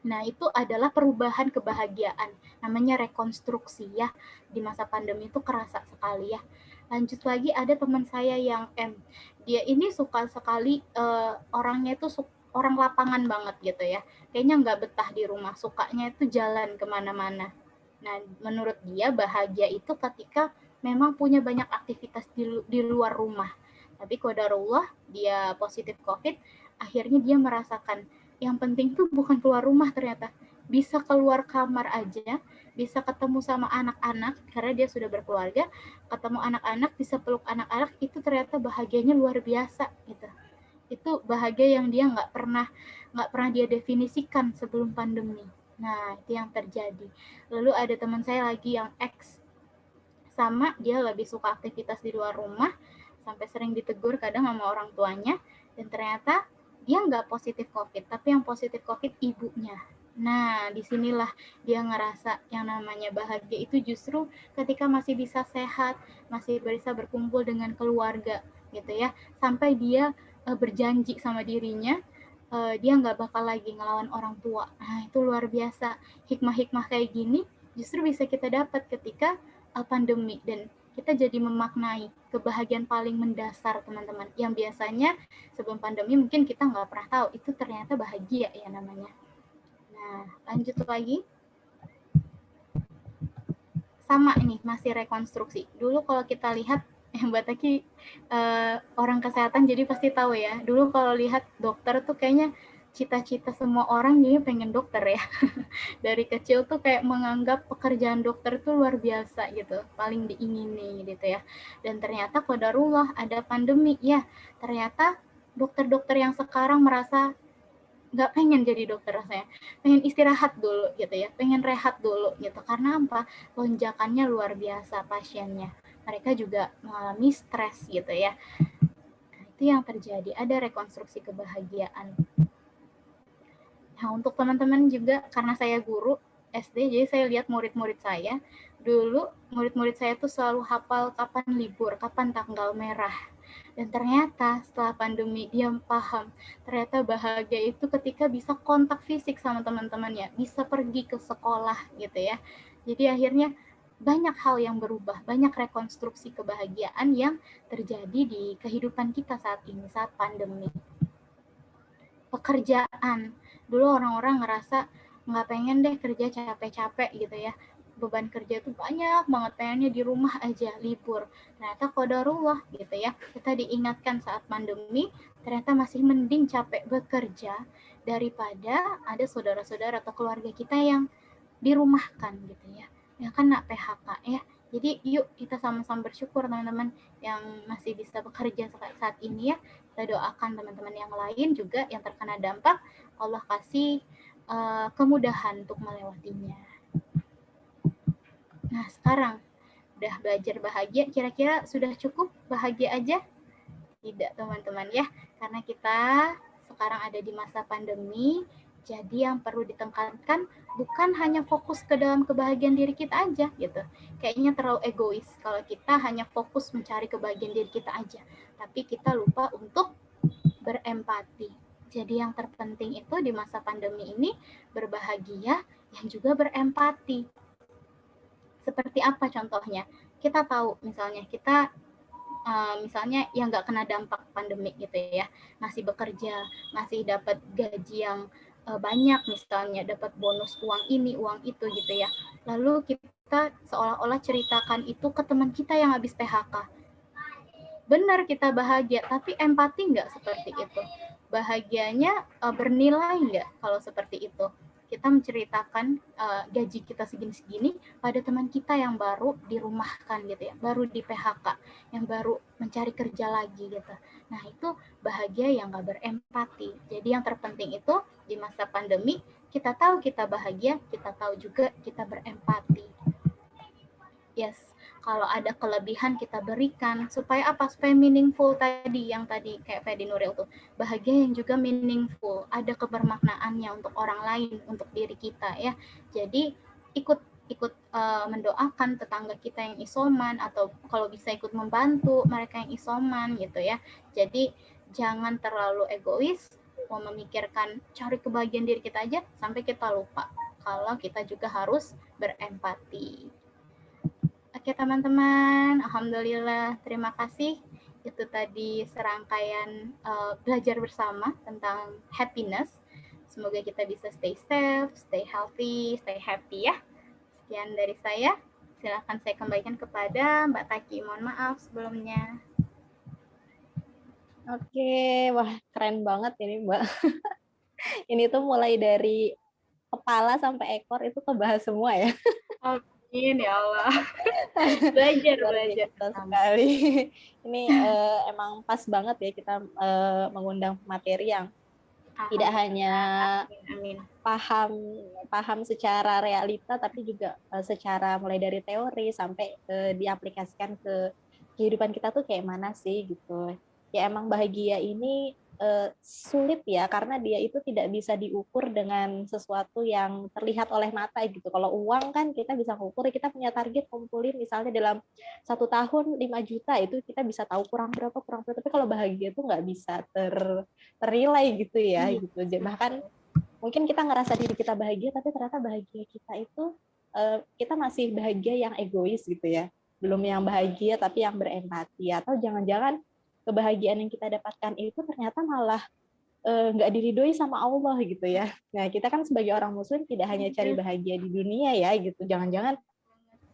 Nah, itu adalah perubahan kebahagiaan, namanya rekonstruksi ya. Di masa pandemi itu kerasa sekali ya. Lanjut lagi, ada teman saya yang dia ini suka sekali orangnya itu orang lapangan banget gitu ya. Kayaknya nggak betah di rumah, sukanya itu jalan kemana-mana. Nah, menurut dia bahagia itu ketika memang punya banyak aktivitas di luar rumah. Tapi qadarullah dia positif COVID, akhirnya dia merasakan yang penting tuh bukan keluar rumah ternyata. Bisa keluar kamar aja, bisa ketemu sama anak-anak karena dia sudah berkeluarga, ketemu anak-anak, bisa peluk anak-anak, itu ternyata bahagianya luar biasa gitu. Itu bahagia yang dia nggak pernah dia definisikan sebelum pandemi. Nah, itu yang terjadi. Lalu ada teman saya lagi yang sama, dia lebih suka aktivitas di luar rumah, sampai sering ditegur kadang sama orang tuanya, dan ternyata dia nggak positif COVID, tapi yang positif COVID ibunya. Nah, disinilah dia ngerasa yang namanya bahagia itu justru ketika masih bisa sehat, masih bisa berkumpul dengan keluarga, gitu ya. Sampai dia berjanji sama dirinya, dia nggak bakal lagi ngelawan orang tua. Nah, itu luar biasa. Hikmah-hikmah kayak gini justru bisa kita dapat ketika pandemi, dan kita jadi memaknai kebahagiaan paling mendasar teman-teman, yang biasanya sebelum pandemi mungkin kita nggak pernah tahu itu ternyata bahagia ya namanya. Nah, lanjut lagi, sama ini masih rekonstruksi. Dulu kalau kita lihat Mbak Taki orang kesehatan jadi pasti tahu ya, dulu kalau lihat dokter tuh kayaknya cita-cita semua orang jadi pengen dokter ya. Dari kecil tuh kayak menganggap pekerjaan dokter tuh luar biasa gitu, paling diingini gitu ya. Dan ternyata qadarullah ada pandemi ya, ternyata dokter-dokter yang sekarang merasa nggak pengen jadi dokter, rasanya pengen istirahat dulu gitu ya, pengen rehat dulu gitu. Karena apa? Lonjakannya luar biasa pasiennya, mereka juga mengalami stres gitu ya. Nah, itu yang terjadi, ada rekonstruksi kebahagiaan. Nah, untuk teman-teman juga, karena saya guru SD, jadi saya lihat murid-murid saya, dulu murid-murid saya tuh selalu hafal kapan libur, kapan tanggal merah. Dan ternyata setelah pandemi dia paham, ternyata bahagia itu ketika bisa kontak fisik sama teman-temannya, bisa pergi ke sekolah gitu ya. Jadi akhirnya banyak hal yang berubah, banyak rekonstruksi kebahagiaan yang terjadi di kehidupan kita saat ini, saat pandemi. Pekerjaan, dulu orang-orang ngerasa nggak pengen deh kerja capek-capek gitu ya, beban kerja tuh banyak banget, pengennya di rumah aja libur. Ternyata qadarullah gitu ya, kita diingatkan saat pandemi ternyata masih mending capek bekerja daripada ada saudara-saudara atau keluarga kita yang dirumahkan gitu ya, yang kena PHK ya. Jadi yuk kita sama-sama bersyukur teman-teman yang masih bisa bekerja saat ini ya. Kita doakan teman-teman yang lain juga yang terkena dampak, Allah kasih kemudahan untuk melewatinya. Nah sekarang udah belajar bahagia, kira-kira sudah cukup bahagia aja? Tidak teman-teman ya, karena kita sekarang ada di masa pandemi, jadi yang perlu ditekankan bukan hanya fokus ke dalam kebahagiaan diri kita aja gitu. Kayaknya terlalu egois kalau kita hanya fokus mencari kebahagiaan diri kita aja, tapi kita lupa untuk berempati. Jadi yang terpenting itu di masa pandemi ini berbahagia yang juga berempati. Seperti apa contohnya? Kita tahu misalnya kita misalnya yang nggak kena dampak pandemi gitu ya, masih bekerja, masih dapat gaji yang banyak misalnya, dapat bonus uang ini, uang itu gitu ya. Lalu kita seolah-olah ceritakan itu ke teman kita yang habis PHK. Benar kita bahagia, tapi empati nggak seperti itu. Bahagianya bernilai nggak kalau seperti itu? Kita menceritakan gaji kita segini-segini pada teman kita yang baru dirumahkan gitu ya, baru di PHK, yang baru mencari kerja lagi gitu. Nah itu bahagia yang nggak berempati. Jadi yang terpenting itu di masa pandemi, kita tahu kita bahagia, kita tahu juga kita berempati. Yes, kalau ada kelebihan kita berikan supaya apa? Supaya meaningful tadi, yang tadi kayak Fedi Nuril tuh, bahagia yang juga meaningful, ada kebermaknaannya untuk orang lain, untuk diri kita ya. Jadi ikut mendoakan tetangga kita yang isoman, atau kalau bisa ikut membantu mereka yang isoman gitu ya. Jadi jangan terlalu egois, mau memikirkan cari kebahagiaan diri kita aja sampai kita lupa kalau kita juga harus berempati. Oke teman-teman, alhamdulillah, terima kasih. Itu tadi serangkaian belajar bersama tentang happiness. Semoga kita bisa stay safe, stay healthy, stay happy ya. Sekian dari saya. Silakan saya kembalikan kepada Mbak Taki. Mohon maaf sebelumnya. Oke, wah keren banget ini Mbak. Ini tuh mulai dari kepala sampai ekor itu kebahas semua ya. Amin ya Allah. belajar sekali. Ini emang pas banget ya kita mengundang materi yang tidak hanya paham secara realita, tapi juga secara mulai dari teori sampai diaplikasikan ke kehidupan kita tuh kayak mana sih gitu. Ya emang bahagia ini sulit ya, karena dia itu tidak bisa diukur dengan sesuatu yang terlihat oleh mata gitu. Kalau uang kan kita bisa mengukur, kita punya target kumpulin misalnya dalam 1 tahun 5 juta, itu kita bisa tahu kurang berapa. Tapi kalau bahagia itu nggak bisa ternilai gitu ya gitu. Bahkan mungkin kita ngerasa diri kita bahagia, tapi ternyata bahagia kita itu kita masih bahagia yang egois gitu ya, belum yang bahagia tapi yang berempati. Atau jangan-jangan kebahagiaan yang kita dapatkan itu ternyata malah nggak diridhoi sama Allah gitu ya. Nah kita kan sebagai orang muslim tidak hanya cari bahagia di dunia ya gitu, jangan-jangan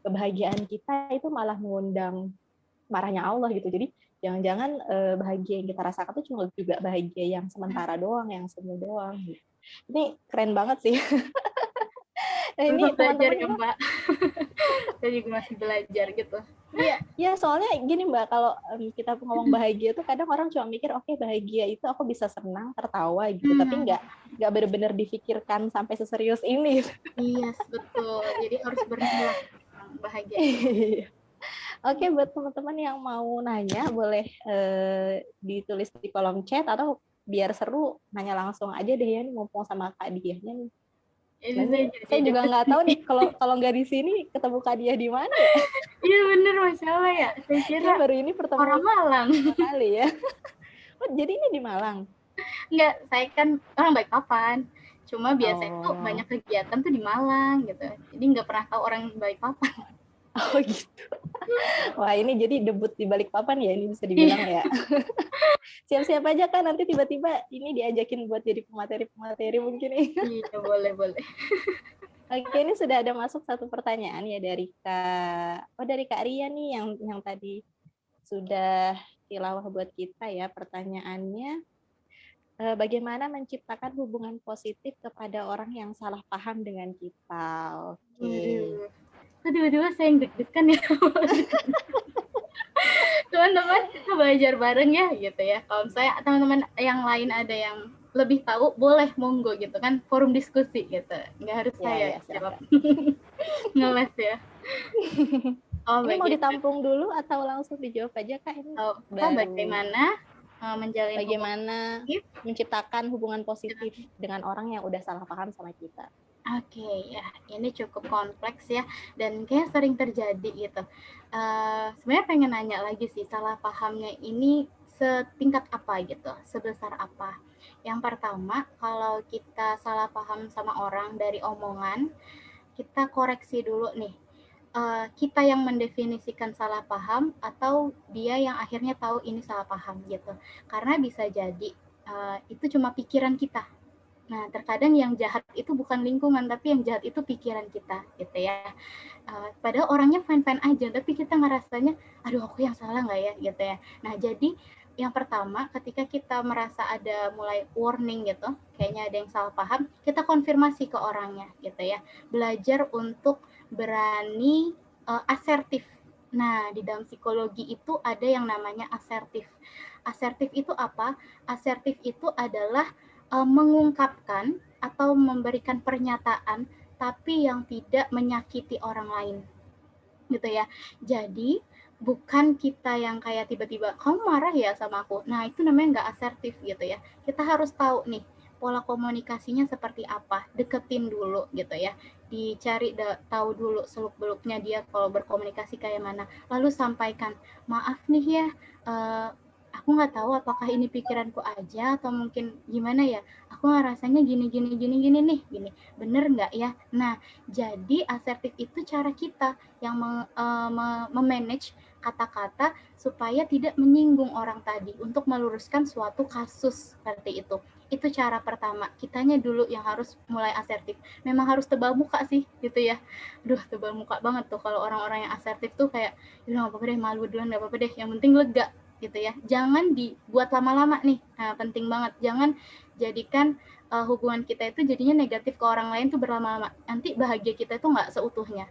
kebahagiaan kita itu malah mengundang marahnya Allah gitu. Jadi jangan-jangan bahagia yang kita rasakan itu cuma juga bahagia yang sementara doang, yang semu doang gitu. Ini keren banget sih. Nah, ini belajar ya Mbak. Saya juga masih belajar gitu. Iya, soalnya gini Mbak, kalau kita ngomong bahagia tuh kadang orang cuma mikir oke, bahagia itu aku bisa senang, tertawa gitu, tapi nggak benar-benar difikirkan sampai seserius ini. Iya, betul. Jadi harus bernilai bahagia. Oke, buat teman-teman yang mau nanya boleh ditulis di kolom chat, atau biar seru nanya langsung aja deh ya, mumpung sama Kak Diahnya nih. Saya juga nggak tahu nih kalau nggak di sini ketemu Kak Diah di mana ya? Iya bener, Masya Allah ya. Saya kira baru ini pertemuan orang Malang kali ya. Oh, jadi ini di Malang? Enggak, saya kan orang Balikpapan. Cuma biasanya tuh banyak kegiatan tuh di Malang gitu. Jadi nggak pernah tahu orang Balikpapan. Oh gitu. Wah ini jadi debut di Balikpapan ya, ini bisa dibilang ya. Siap-siap aja kan nanti tiba-tiba ini diajakin buat jadi pemateri mungkin ya. Iya boleh. Oke, ini sudah ada masuk satu pertanyaan ya dari Kak Ria nih yang tadi sudah tilawah buat kita ya. Pertanyaannya, bagaimana menciptakan hubungan positif kepada orang yang salah paham dengan kita. Oke. Waduh. Kok tiba-tiba saya yang deg-degan ya. Teman-teman, kita belajar bareng ya gitu ya. Kalau misalnya teman-teman yang lain ada yang lebih tahu, boleh monggo gitu kan, forum diskusi gitu. Nggak harus saya Ya, jawab. silakan. Ngeles ya. Oh, Ini mau ditampung dulu atau langsung dijawab aja Kak? Ini bagaimana menjalin bagaimana positif? menciptakan hubungan positif dengan orang yang udah salah paham sama kita. Oke, ya ini cukup kompleks ya, dan kayak sering terjadi gitu. Sebenarnya pengen nanya lagi sih, salah pahamnya ini setingkat apa gitu, sebesar apa? Yang pertama, kalau kita salah paham sama orang dari omongan, kita koreksi dulu nih. Kita yang mendefinisikan salah paham atau dia yang akhirnya tahu ini salah paham gitu. Karena bisa jadi itu cuma pikiran kita. Nah, terkadang yang jahat itu bukan lingkungan, tapi yang jahat itu pikiran kita, gitu ya. Padahal orangnya fine-fine aja, tapi kita ngerasanya, aduh aku yang salah nggak ya, gitu ya. Nah, jadi yang pertama, ketika kita merasa ada mulai warning gitu, kayaknya ada yang salah paham, kita konfirmasi ke orangnya, gitu ya. Belajar untuk berani asertif. Nah, di dalam psikologi itu ada yang namanya asertif. Asertif itu apa? Asertif itu adalah mengungkapkan atau memberikan pernyataan tapi yang tidak menyakiti orang lain gitu ya. Jadi bukan kita yang kayak tiba-tiba kamu marah ya sama aku, nah itu namanya nggak asertif gitu ya. Kita harus tahu nih pola komunikasinya seperti apa, deketin dulu gitu ya, dicari tahu dulu seluk beluknya dia kalau berkomunikasi kayak mana, lalu sampaikan, maaf nih ya, aku nggak tahu apakah ini pikiranku aja atau mungkin gimana ya, aku ngerasanya gini nih, gini, bener nggak ya? Nah, jadi asertif itu cara kita yang memanage kata-kata supaya tidak menyinggung orang tadi untuk meluruskan suatu kasus seperti itu. Itu cara pertama, kitanya dulu yang harus mulai asertif. Memang harus tebal muka sih gitu ya. Duh, tebal muka banget tuh kalau orang-orang yang asertif tuh kayak, udah nggak apa-apa deh, malu duluan nggak apa-apa deh, yang penting lega gitu ya. Jangan dibuat lama-lama nih. Nah, penting banget. Jangan jadikan hubungan kita itu jadinya negatif ke orang lain tuh berlama-lama. Nanti bahagia kita itu nggak seutuhnya.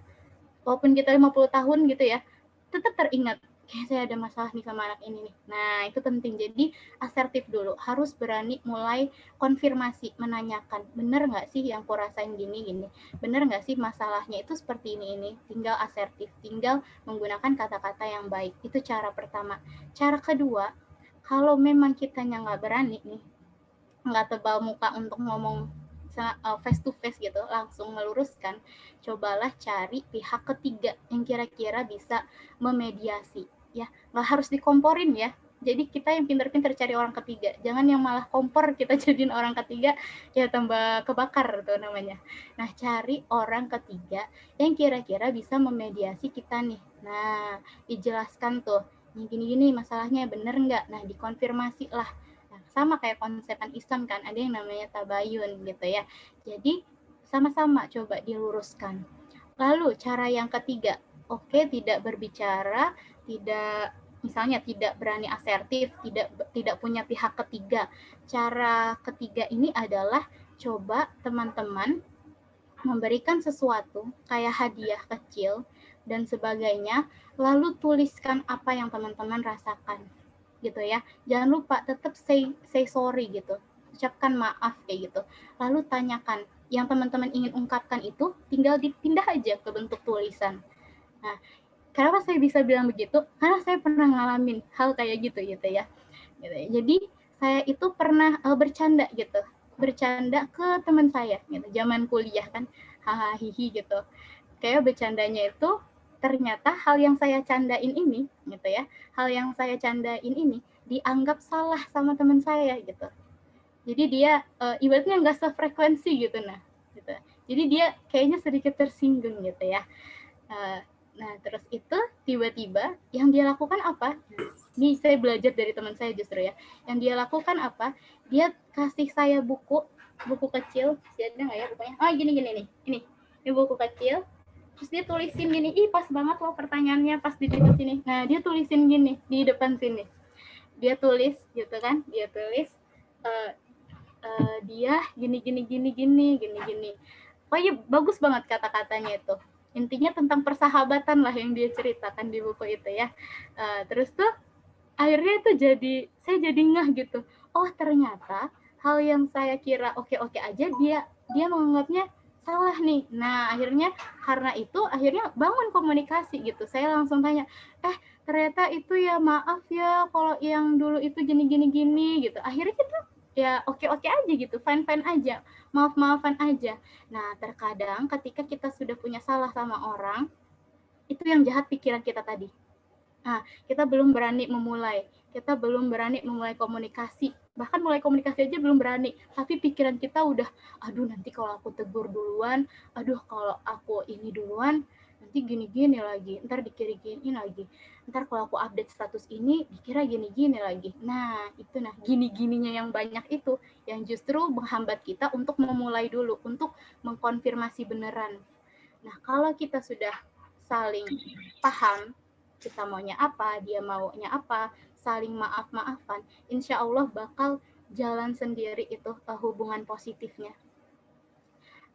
Walaupun kita 50 tahun gitu ya, tetap teringat, kayak saya ada masalah nih sama anak ini nih. Nah, itu penting. Jadi, asertif dulu. Harus berani mulai konfirmasi, menanyakan, bener nggak sih yang aku rasain gini? Bener nggak sih masalahnya itu seperti ini? Tinggal asertif, tinggal menggunakan kata-kata yang baik. Itu cara pertama. Cara kedua, kalau memang kitanya nggak berani nih, nggak tebal muka untuk ngomong face to face gitu, langsung meluruskan, cobalah cari pihak ketiga yang kira-kira bisa memediasi ya, nggak harus dikomporin ya. Jadi kita yang pinter-pinter cari orang ketiga, jangan yang malah kompor kita jadiin orang ketiga, ya tambah kebakar tuh namanya. Nah, cari orang ketiga yang kira-kira bisa memediasi kita nih. Nah, dijelaskan tuh, gini-gini masalahnya bener nggak? Nah, dikonfirmasi lah. Sama kayak konsepan Islam kan, ada yang namanya tabayun gitu ya. Jadi sama-sama coba diluruskan. Lalu cara yang ketiga, oke, tidak berbicara, misalnya tidak berani asertif, tidak punya pihak ketiga. Cara ketiga ini adalah coba teman-teman memberikan sesuatu kayak hadiah kecil dan sebagainya, lalu tuliskan apa yang teman-teman rasakan gitu ya. Jangan lupa tetap say sorry gitu, ucapkan maaf kayak gitu, lalu tanyakan yang teman-teman ingin ungkapkan itu, tinggal dipindah aja ke bentuk tulisan. Nah, kenapa saya bisa bilang begitu? Karena saya pernah ngalamin hal kayak gitu ya. Jadi saya itu pernah bercanda ke teman saya gitu, zaman kuliah kan, hahaha gitu. Kayak bercandanya itu ternyata hal yang saya candain ini gitu ya, hal yang saya candain ini dianggap salah sama teman saya gitu. Jadi dia ibaratnya nggak sefrekuensi gitu, gitu. Jadi dia kayaknya sedikit tersinggung gitu ya. Nah, terus itu tiba-tiba yang dia lakukan apa? Ini saya belajar dari teman saya justru ya. Yang dia lakukan apa? Dia kasih saya buku kecil, ada nggak ya bukunya? Oh, gini nih, ini buku kecil. Terus dia tulisin gini, ih pas banget loh pertanyaannya pas di dekat sini. Nah, dia tulisin gini di depan sini. Dia tulis gitu kan, dia gini gini gini gini gini gini. Pokoknya bagus banget kata-katanya itu. Intinya tentang persahabatan lah yang dia ceritakan di buku itu ya. Terus tuh akhirnya itu saya jadi ngeh gitu. Oh ternyata hal yang saya kira oke-oke aja dia menganggapnya salah nih. Nah akhirnya karena itu akhirnya bangun komunikasi gitu. Saya langsung tanya, ternyata itu ya maaf ya kalau yang dulu itu gini gitu. Akhirnya kita ya oke-oke aja gitu, fine-fine aja, maaf-maafan aja. Nah terkadang ketika kita sudah punya salah sama orang, itu yang jahat pikiran kita tadi. Nah, kita belum berani memulai. Kita belum berani memulai komunikasi. Bahkan mulai komunikasi aja belum berani. Tapi pikiran kita udah, aduh nanti kalau aku tegur duluan, aduh kalau aku ini duluan, nanti gini-gini lagi. Ntar dikira-gini lagi. Ntar kalau aku update status ini, dikira gini-gini lagi. Nah, itu gini-gininya yang banyak itu, yang justru menghambat kita untuk memulai dulu, untuk mengkonfirmasi beneran. Nah, kalau kita sudah saling paham, kita maunya apa, dia maunya apa, saling maaf-maafan, insya Allah bakal jalan sendiri itu hubungan positifnya.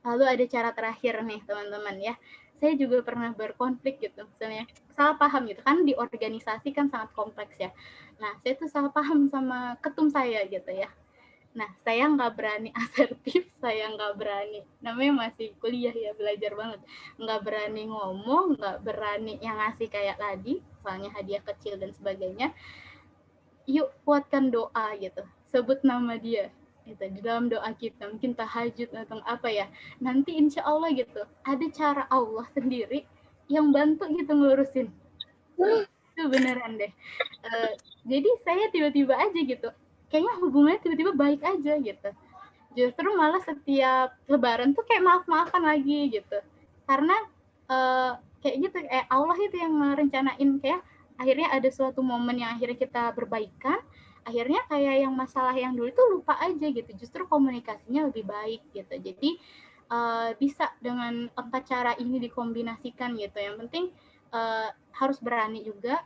Lalu ada cara terakhir nih teman-teman ya, saya juga pernah berkonflik gitu, misalnya salah paham gitu kan, di organisasi kan sangat kompleks ya. Nah saya tuh salah paham sama ketum saya gitu ya. Nah, saya nggak berani asertif, saya nggak berani, namanya masih kuliah ya, belajar banget. Nggak berani ngomong, nggak berani yang ngasih kayak tadi, soalnya hadiah kecil dan sebagainya. Yuk kuatkan doa gitu, sebut nama dia. Gitu. Di dalam doa kita, mungkin tahajud atau apa ya, nanti insya Allah gitu, ada cara Allah sendiri yang bantu gitu ngelurusin. Itu beneran deh. Jadi saya tiba-tiba aja gitu, kayaknya hubungannya tiba-tiba baik aja gitu. Justru malah setiap lebaran tuh kayak maaf-maafan lagi gitu. Karena kayak gitu, Allah itu yang merencanain, kayak akhirnya ada suatu momen yang akhirnya kita berbaikan, akhirnya kayak yang masalah yang dulu itu lupa aja gitu. Justru komunikasinya lebih baik gitu. Jadi bisa dengan 4 cara ini dikombinasikan gitu. Yang penting harus berani juga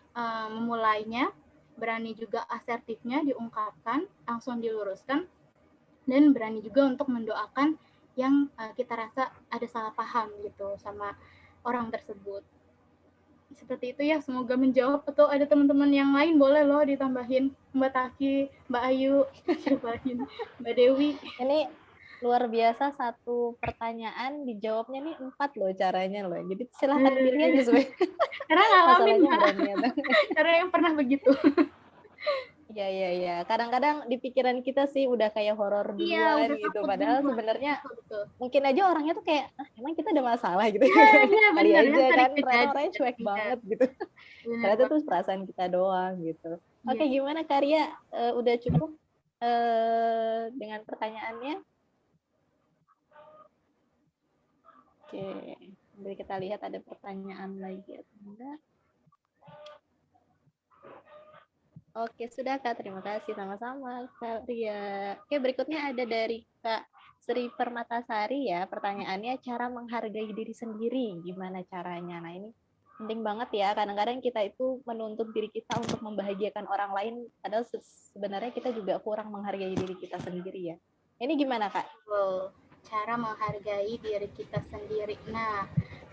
memulainya, berani juga asertifnya diungkapkan, langsung diluruskan, dan berani juga untuk mendoakan yang kita rasa ada salah paham gitu sama orang tersebut. Seperti itu ya, semoga menjawab. Atau ada teman-teman yang lain boleh loh ditambahin, Mbak Taki, Mbak Ayu, siapain, Mbak Dewi. Ini luar biasa, satu pertanyaan dijawabnya nih 4 loh caranya loh. Jadi silahkan pilih aja sesuai. Karena ngalamin masalahnya ya. Karena yang pernah begitu. Iya. Kadang-kadang di pikiran kita sih udah kayak horor duluan gitu. Padahal sebenarnya mungkin aja orangnya tuh kayak, emang kita ada masalah gitu. Iya, Kali bener, aja ya, kan, ternyata orangnya cuek banget gitu. Ternyata itu perasaan kita doang gitu. Oke, gimana Karya? Udah cukup dengan pertanyaannya? Oke, sambil kita lihat ada pertanyaan lagi atau enggak. Oke, sudah Kak. Terima kasih. Sama-sama, Kak Ria. Oke, berikutnya ada dari Kak Sri Permatasari ya. Pertanyaannya, cara menghargai diri sendiri. Gimana caranya? Nah, ini penting banget ya. Kadang-kadang kita itu menuntut diri kita untuk membahagiakan orang lain, padahal sebenarnya kita juga kurang menghargai diri kita sendiri ya. Ini gimana, Kak? Cara menghargai diri kita sendiri. Nah,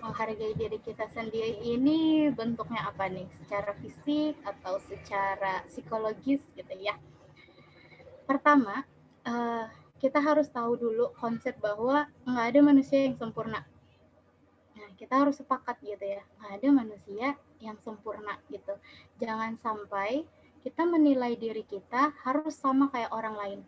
menghargai diri kita sendiri ini bentuknya apa nih? Secara fisik atau secara psikologis gitu ya. Pertama, kita harus tahu dulu konsep bahwa nggak ada manusia yang sempurna. Nah, kita harus sepakat gitu ya, nggak ada manusia yang sempurna gitu. Jangan sampai kita menilai diri kita harus sama kayak orang lain.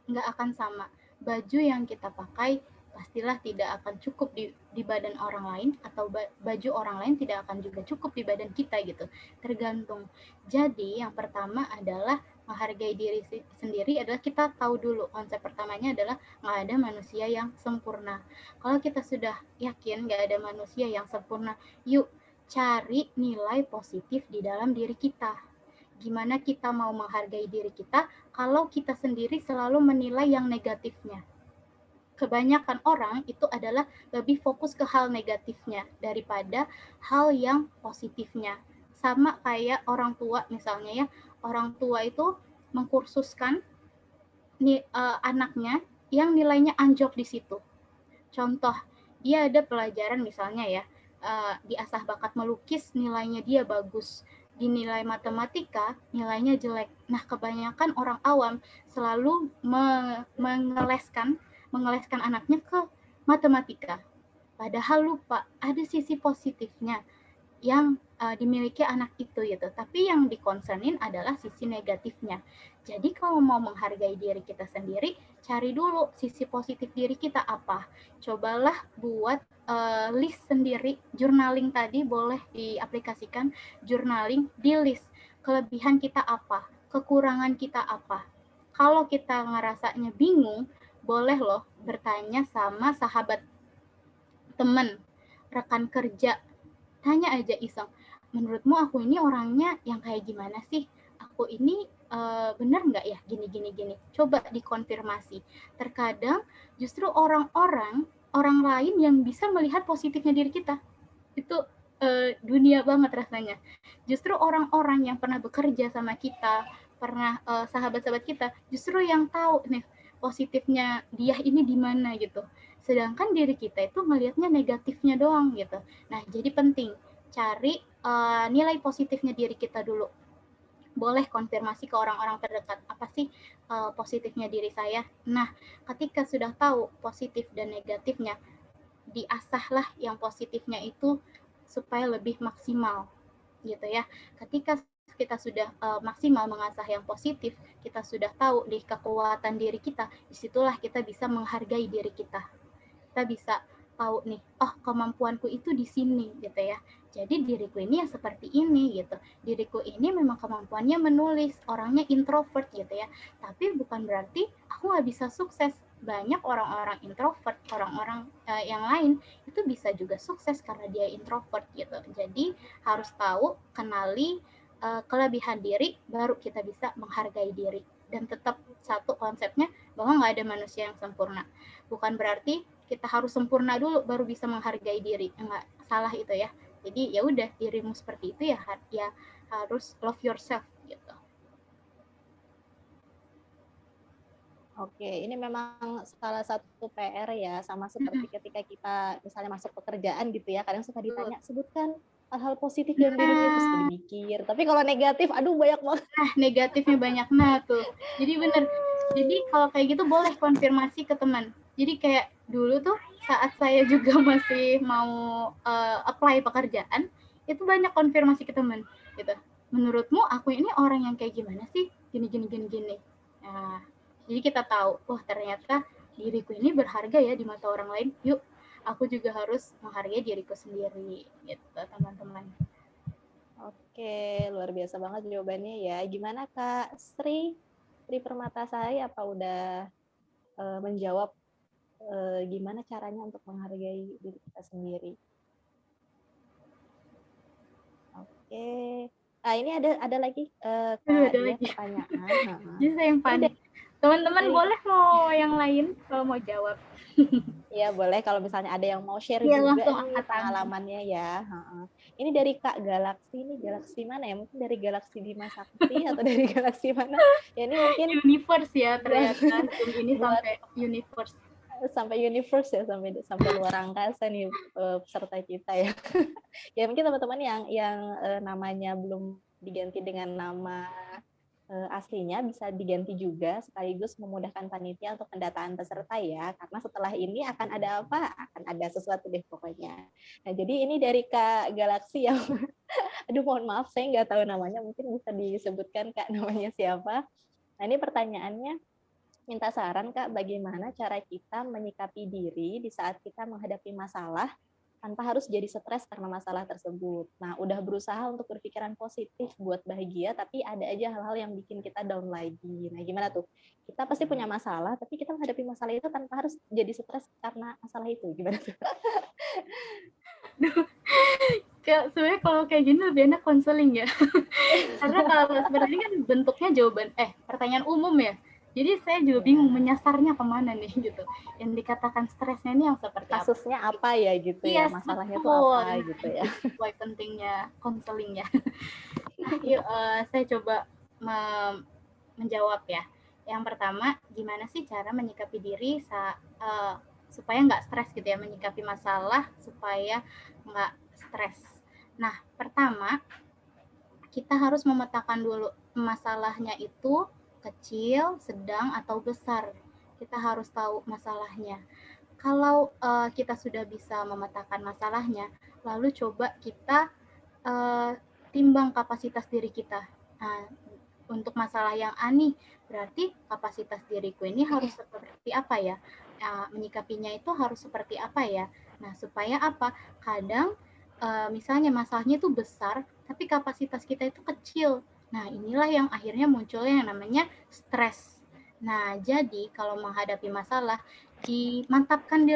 Nggak akan sama. Baju yang kita pakai pastilah tidak akan cukup di badan orang lain, atau baju orang lain tidak akan juga cukup di badan kita gitu. Tergantung. Jadi yang pertama adalah menghargai diri sendiri adalah kita tahu dulu konsep pertamanya adalah nggak ada manusia yang sempurna. Kalau kita sudah yakin nggak ada manusia yang sempurna, yuk cari nilai positif di dalam diri kita. Gimana kita mau menghargai diri kita kalau kita sendiri selalu menilai yang negatifnya? Kebanyakan orang itu adalah lebih fokus ke hal negatifnya daripada hal yang positifnya. Sama kayak orang tua misalnya ya, orang tua itu mengkursuskan anaknya yang nilainya anjlok di situ. Contoh, dia ada pelajaran misalnya ya, diasah bakat melukis nilainya dia bagus, di nilai matematika nilainya jelek. Nah, kebanyakan orang awam selalu mengeleskan anaknya ke matematika. Padahal lupa ada sisi positifnya yang dimiliki anak itu gitu. Tapi yang dikonsernin adalah sisi negatifnya. Jadi kalau mau menghargai diri kita sendiri, cari dulu sisi positif diri kita apa. Cobalah buat list sendiri, journaling tadi boleh diaplikasikan, journaling di list. Kelebihan kita apa, kekurangan kita apa. Kalau kita ngerasanya bingung, boleh loh bertanya sama sahabat, teman, rekan kerja. Tanya aja iseng, menurutmu aku ini orangnya yang kayak gimana sih? Aku ini bener nggak ya gini. Coba dikonfirmasi. Terkadang justru orang lain yang bisa melihat positifnya diri kita. Itu dunia banget rasanya. Justru orang-orang yang pernah bekerja sama kita, pernah sahabat-sahabat kita, justru yang tahu nih positifnya dia ini di mana gitu. Sedangkan diri kita itu ngelihatnya negatifnya doang gitu. Nah, jadi penting cari nilai positifnya diri kita dulu. Boleh konfirmasi ke orang-orang terdekat, apa sih positifnya diri saya. Nah, ketika sudah tahu positif dan negatifnya, diasahlah yang positifnya itu supaya lebih maksimal gitu ya. Ketika kita sudah maksimal mengasah yang positif, kita sudah tahu di kekuatan diri kita, disitulah kita bisa menghargai diri kita. Kita bisa tahu nih, oh kemampuanku itu di sini gitu ya. Jadi diriku ini yang seperti ini gitu. Diriku ini memang kemampuannya menulis, orangnya introvert gitu ya. Tapi bukan berarti aku nggak bisa sukses. Banyak orang-orang introvert, orang-orang yang lain itu bisa juga sukses karena dia introvert gitu. Jadi harus tahu, kenali kelebihan diri, baru kita bisa menghargai diri. Dan tetap satu konsepnya bahwa nggak ada manusia yang sempurna. Bukan berarti kita harus sempurna dulu baru bisa menghargai diri. Enggak salah itu ya. Jadi ya udah, dirimu seperti itu ya harus love yourself gitu. Oke, ini memang salah satu PR ya, sama seperti ketika kita misalnya masuk pekerjaan gitu ya, kadang suka ditanya, sebutkan hal-hal positif dalam dirimu, terus jadi mikir. Tapi kalau negatif, aduh banyak banget. Negatifnya banyak, nah tuh. Jadi bener, jadi kalau kayak gitu boleh konfirmasi ke teman. Jadi kayak dulu tuh saat saya juga masih mau apply pekerjaan, itu banyak konfirmasi ke teman gitu. Menurutmu aku ini orang yang kayak gimana sih? Gini. Nah, jadi kita tahu, wah ternyata diriku ini berharga ya di mata orang lain. Yuk, aku juga harus menghargai diriku sendiri gitu, teman-teman. Oke, luar biasa banget jawabannya ya. Gimana Kak Sri Permatasari, apa udah menjawab gimana caranya untuk menghargai diri kita sendiri? Oke. Nah, ini ada lagi Kak Dia pertanyaan. Jadi saya yang panik. Teman-teman boleh mau yang lain kalau mau jawab. Iya boleh, kalau misalnya ada yang mau share juga nih pengalamannya ya. Ini dari Kak Galaksi, ini Galaksi mana ya? Mungkin dari Galaksi Bima Sakti atau dari Galaksi mana? Ya ini mungkin universe ya ternyata. Ini sampai universe. Sampai universe ya, sampai luar angkasa nih peserta kita ya. Ya mungkin teman-teman yang namanya belum diganti dengan nama aslinya bisa diganti juga, sekaligus memudahkan panitia untuk pendataan peserta ya, karena setelah ini akan ada apa? Akan ada sesuatu deh pokoknya. Nah jadi ini dari Kak Galaksi yang aduh mohon maaf saya nggak tahu namanya, mungkin bisa disebutkan Kak namanya siapa. Nah ini pertanyaannya, minta saran Kak, bagaimana cara kita menyikapi diri di saat kita menghadapi masalah tanpa harus jadi stres karena masalah tersebut. Nah, udah berusaha untuk berpikiran positif buat bahagia, tapi ada aja hal-hal yang bikin kita down lagi. Nah, gimana tuh? Kita pasti punya masalah, tapi kita menghadapi masalah itu tanpa harus jadi stres karena masalah itu. Gimana tuh? Sebenarnya kalau kayak gini lebih enak konseling ya. Karena kalau sebenarnya kan bentuknya jawaban, pertanyaan umum ya. Jadi saya juga bingung menyasarnya kemana nih gitu. Yang dikatakan stresnya ini yang seperti kasusnya apa ya gitu ya, masalahnya tuh apa gitu ya. Why pentingnya konseling ya. Yuk saya coba menjawab ya. Yang pertama, gimana sih cara menyikapi diri supaya nggak stres gitu ya, menyikapi masalah supaya nggak stres. Nah, pertama, kita harus memetakan dulu masalahnya itu kecil, sedang, atau besar. Kita harus tahu masalahnya. Kalau kita sudah bisa memetakan masalahnya, lalu coba kita timbang kapasitas diri kita. Nah, untuk masalah yang ani, berarti kapasitas diriku ini harus seperti apa ya? Menyikapinya itu harus seperti apa ya? Nah, supaya apa? Kadang misalnya masalahnya itu besar, tapi kapasitas kita itu kecil. Nah, inilah yang akhirnya munculnya yang namanya stres. Nah, jadi kalau menghadapi masalah, dimantapkan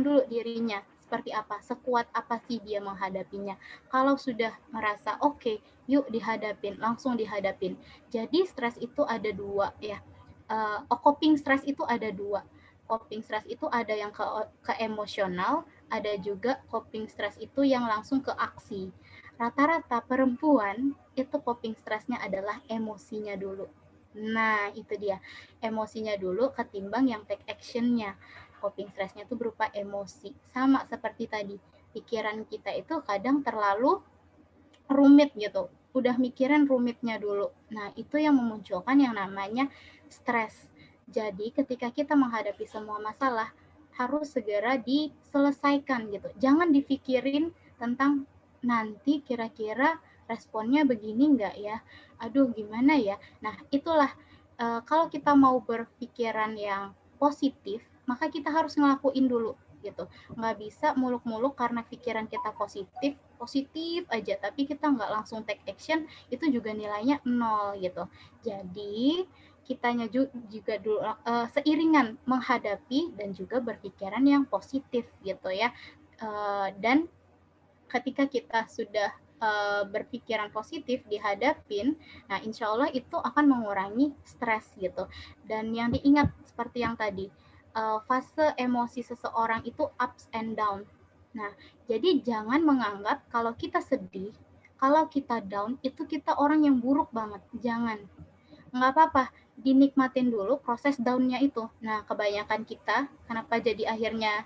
dulu dirinya. Seperti apa, sekuat apa sih dia menghadapinya. Kalau sudah merasa oke, yuk dihadapin, langsung dihadapin. Jadi stres itu ada dua ya. Coping stres itu ada dua. Coping stres itu ada yang ke emosional, ada juga coping stres itu yang langsung ke aksi. Rata-rata perempuan itu coping stresnya adalah emosinya dulu. Nah, itu dia. Emosinya dulu ketimbang yang take action-nya. Coping stresnya itu berupa emosi. Sama seperti tadi, pikiran kita itu kadang terlalu rumit gitu. Udah mikirin rumitnya dulu. Nah, itu yang memunculkan yang namanya stres. Jadi, ketika kita menghadapi semua masalah, harus segera diselesaikan gitu. Jangan dipikirin tentang nanti kira-kira responnya begini enggak ya? Aduh, gimana ya? Nah, itulah kalau kita mau berpikiran yang positif, maka kita harus ngelakuin dulu gitu. Nggak bisa muluk-muluk karena pikiran kita positif aja, tapi kita nggak langsung take action, itu juga nilainya 0 gitu. Jadi kitanya juga dulu seiringan menghadapi dan juga berpikiran yang positif gitu ya. Dan ketika kita sudah berpikiran positif dihadapin, nah insya Allah itu akan mengurangi stres gitu. Dan yang diingat seperti yang tadi, fase emosi seseorang itu ups and down. Nah, jadi jangan menganggap kalau kita sedih, kalau kita down, itu kita orang yang buruk banget. Jangan. Nggak apa-apa, dinikmatin dulu proses down-nya itu. Nah, kebanyakan kita, kenapa jadi akhirnya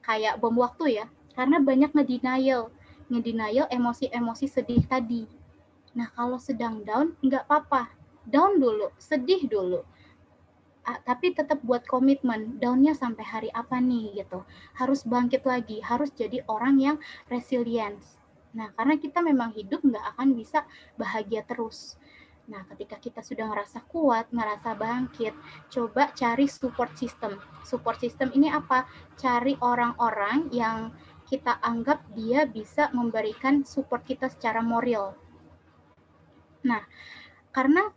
kayak bom waktu ya? Karena banyak ngedenial emosi-emosi sedih tadi. Nah, kalau sedang down, nggak apa-apa. Down dulu, sedih dulu. Tapi tetap buat komitmen, down-nya sampai hari apa nih gitu. Harus bangkit lagi, harus jadi orang yang resilience. Nah, karena kita memang hidup nggak akan bisa bahagia terus. Nah, ketika kita sudah ngerasa kuat, ngerasa bangkit, coba cari support system. Support system ini apa? Cari orang-orang yang kita anggap dia bisa memberikan support kita secara moral. Nah, karena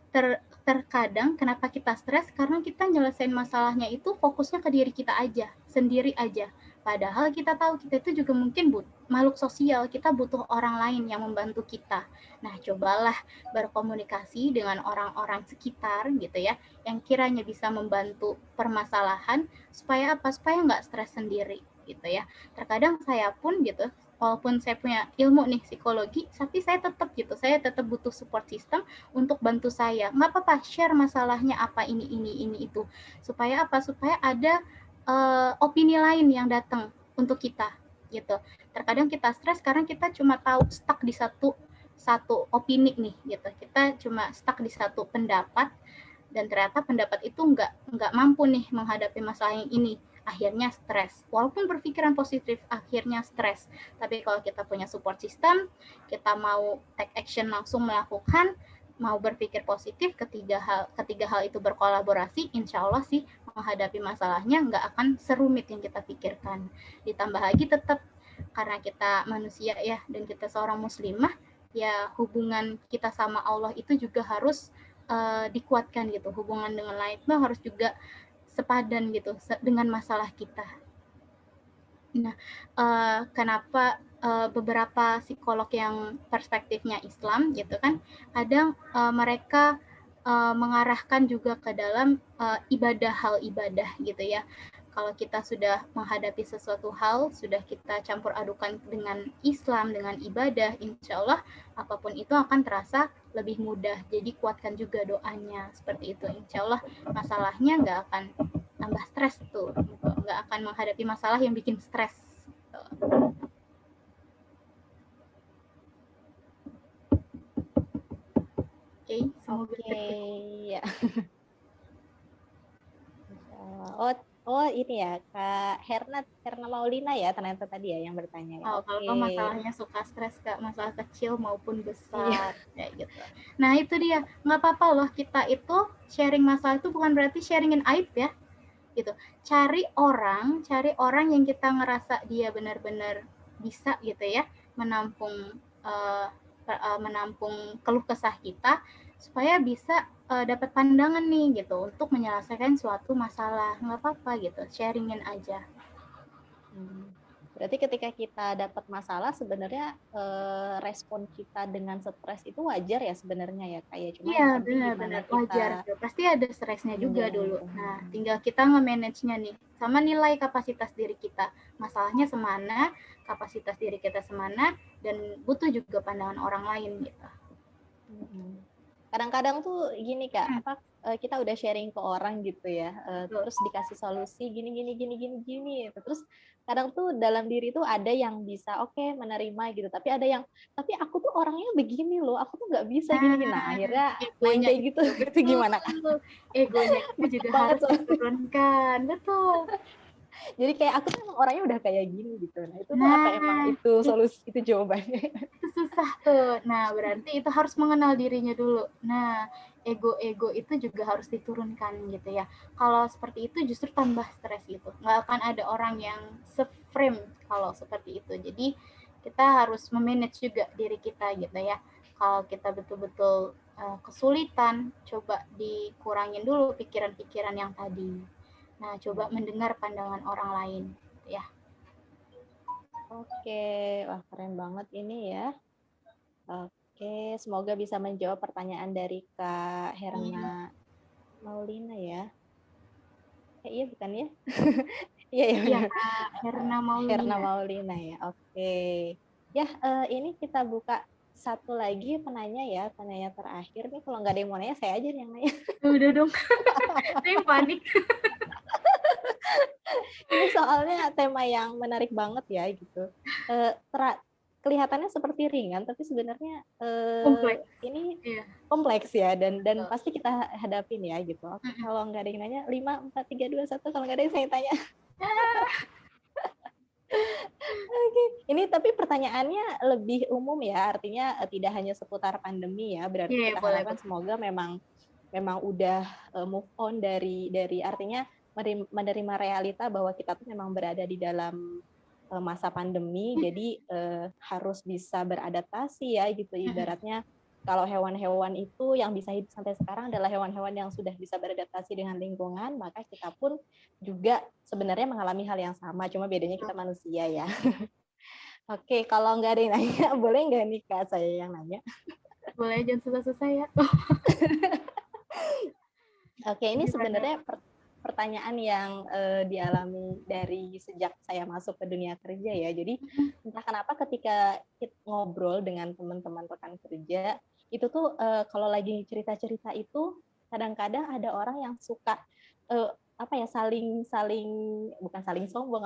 terkadang kenapa kita stres? Karena kita nyelesain masalahnya itu fokusnya ke diri kita aja, sendiri aja. Padahal kita tahu kita itu juga mungkin makhluk sosial, kita butuh orang lain yang membantu kita. Nah, cobalah berkomunikasi dengan orang-orang sekitar gitu ya, yang kiranya bisa membantu permasalahan supaya apa? Supaya nggak stres sendiri gitu ya. Terkadang saya pun gitu, walaupun saya punya ilmu nih psikologi, tapi saya tetap butuh support system untuk bantu saya. Nggak apa-apa, share masalahnya apa ini itu. Supaya apa? Supaya ada opini lain yang datang untuk kita gitu. Terkadang kita stres karena kita cuma tahu stuck di satu opini nih gitu. Kita cuma stuck di satu pendapat dan ternyata pendapat itu nggak mampu nih menghadapi masalah yang ini. Akhirnya stres. Walaupun berpikiran positif, akhirnya stres. Tapi kalau kita punya support system, kita mau take action langsung melakukan, mau berpikir positif, ketiga hal itu berkolaborasi, insya Allah sih menghadapi masalahnya nggak akan serumit yang kita pikirkan. Ditambah lagi tetap karena kita manusia ya, dan kita seorang muslimah, ya hubungan kita sama Allah itu juga harus dikuatkan gitu. Hubungan dengan lain itu harus juga sepadan gitu dengan masalah kita. Nah, kenapa beberapa psikolog yang perspektifnya Islam gitu kan, kadang mereka mengarahkan juga ke dalam hal ibadah gitu ya. kalau kita sudah menghadapi sesuatu hal, sudah kita campur adukan dengan Islam, dengan ibadah, insya Allah apapun itu akan terasa lebih mudah. Jadi kuatkan juga doanya seperti itu. Insya Allah masalahnya nggak akan tambah stres tuh, gitu. Nggak akan menghadapi masalah yang bikin stres. Gitu. Oke, semoga ya. Oh ini ya Kak Herna Maulina ya ternyata tadi ya yang bertanya ya. Kalau masalahnya suka stres Kak, masalah kecil maupun besar kayak gitu. Nah itu dia, nggak apa-apa loh kita itu sharing masalah itu bukan berarti sharingin aib ya, gitu. Cari orang yang kita ngerasa dia benar-benar bisa gitu ya menampung keluh kesah kita supaya bisa dapat pandangan nih gitu untuk menyelesaikan suatu masalah. Nggak apa-apa gitu, sharingin aja. Berarti ketika kita dapat masalah sebenarnya respon kita dengan stres itu wajar ya sebenarnya ya kayak cuma iya kita benar wajar, pasti ada stresnya juga dulu. Nah tinggal kita nge-manage-nya nih sama nilai kapasitas diri kita, masalahnya semana, kapasitas diri kita semana, dan butuh juga pandangan orang lain gitu. Kadang-kadang tuh gini Kak, kita udah sharing ke orang gitu ya, terus dikasih solusi gini, terus kadang tuh dalam diri tuh ada yang bisa menerima gitu, tapi ada yang tapi aku tuh orangnya begini loh, aku tuh nggak bisa gini. Nah akhirnya main kayak gitu, itu gimana Kak? Egonya itu juga harus diturunkan, betul. Jadi kayak aku tuh emang orangnya udah kayak gini gitu. Nah itu tuh apa emang itu solusi, itu jawabannya? Itu susah tuh. Nah berarti itu harus mengenal dirinya dulu. Nah ego itu juga harus diturunkan gitu ya. Kalau seperti itu justru tambah stres gitu. Nggak akan ada orang yang se-frame kalau seperti itu. Jadi kita harus memanage juga diri kita gitu ya. Kalau kita betul-betul kesulitan, coba dikurangin dulu pikiran-pikiran yang tadi. Nah, coba mendengar pandangan orang lain, ya. Oke, wah keren banget ini ya. Oke, semoga bisa menjawab pertanyaan dari Kak Herna Maulina ya. Iya bukan ya? Iya, Herna Maulina ya. Oke. Ya, ini kita buka satu lagi penanya terakhir nih. Kalau nggak ada yang mau nanya, saya aja yang nanya. Udah dong. Saya panik. Ini soalnya tema yang menarik banget ya gitu. Kelihatannya seperti ringan, tapi sebenarnya ini kompleks ya dan pasti kita hadapin ya gitu. Oke, kalau nggak ada yang nanya, 5, 4, 3, 2, 1. Kalau nggak ada yang saya tanya. Oke. Ini tapi pertanyaannya lebih umum ya, artinya tidak hanya seputar pandemi ya. Berarti kita harapkan semoga memang udah move on dari artinya menerima realita bahwa kita tuh memang berada di dalam masa pandemi, jadi harus bisa beradaptasi ya gitu. Ibaratnya kalau hewan-hewan itu yang bisa hidup sampai sekarang adalah hewan-hewan yang sudah bisa beradaptasi dengan lingkungan, maka kita pun juga sebenarnya mengalami hal yang sama, cuma bedanya kita manusia ya. Oke, kalau nggak ada yang nanya, boleh nggak nih Kak saya yang nanya? Boleh, jangan susah-susah ya. Oke, ini sebenarnya pertanyaan yang dialami dari sejak saya masuk ke dunia kerja ya. Jadi entah kenapa ketika kita ngobrol dengan teman-teman rekan kerja, itu tuh kalau lagi cerita-cerita itu kadang-kadang ada orang yang suka saling bukan saling sombong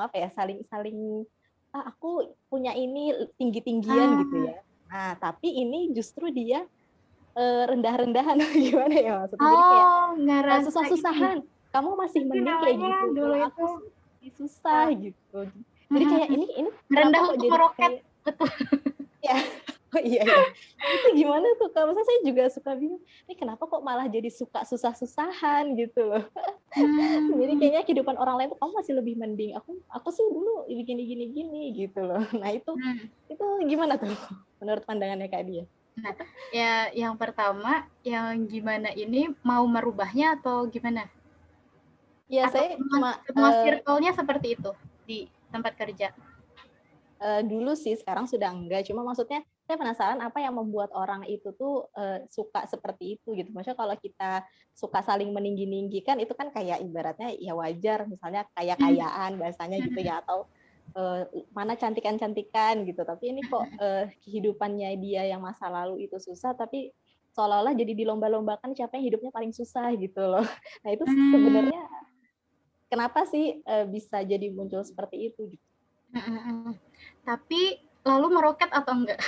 saling aku punya ini tinggi-tinggian gitu ya. Nah, tapi ini justru dia rendah-rendahan gimana ya maksudnya, jadi kayak susah-susahan kamu masih mending kayak gitu, dulu aku susah gitu, jadi kayak ini rendah untuk meroket, betul ya. Iya itu gimana tuh Kak? Maksudnya saya juga suka bingung, ini kenapa kok malah jadi suka susah-susahan gitu loh. Jadi kayaknya kehidupan orang lain tuh kamu masih lebih mending, aku sih dulu gini gitu loh. Nah itu gimana tuh menurut pandangannya Kak Dia? Nah, ya yang pertama, yang gimana ini mau merubahnya atau gimana? Ya, atau saya cuma semua circle-nya seperti itu di tempat kerja. dulu sih, sekarang sudah enggak. Cuma maksudnya saya penasaran apa yang membuat orang itu tuh suka seperti itu gitu. Maksudnya kalau kita suka saling meninggi-ninggikan itu kan kayak ibaratnya ya wajar, misalnya kaya-kayaan bahasanya gitu ya, atau mana cantikan-cantikan gitu. Tapi ini kok kehidupannya dia yang masa lalu itu susah, tapi seolah-olah jadi dilomba-lombakan siapa yang hidupnya paling susah gitu loh. Nah itu sebenarnya kenapa sih bisa jadi muncul seperti itu gitu? Tapi lalu meroket atau enggak?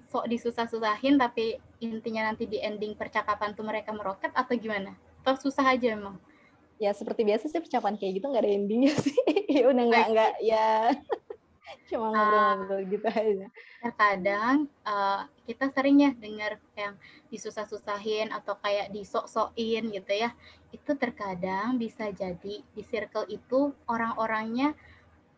Sok disusah-susahin tapi intinya nanti di ending percakapan tuh mereka meroket atau gimana? Atau susah aja emang? Ya seperti biasa sih percakapan kayak gitu nggak ada endingnya sih. Ya udah nggak ya cuma ngobrol-ngobrol gitu aja. Terkadang kita sering ya dengar yang disusah-susahin atau kayak disok-sokin gitu ya. Itu terkadang bisa jadi di circle itu orang-orangnya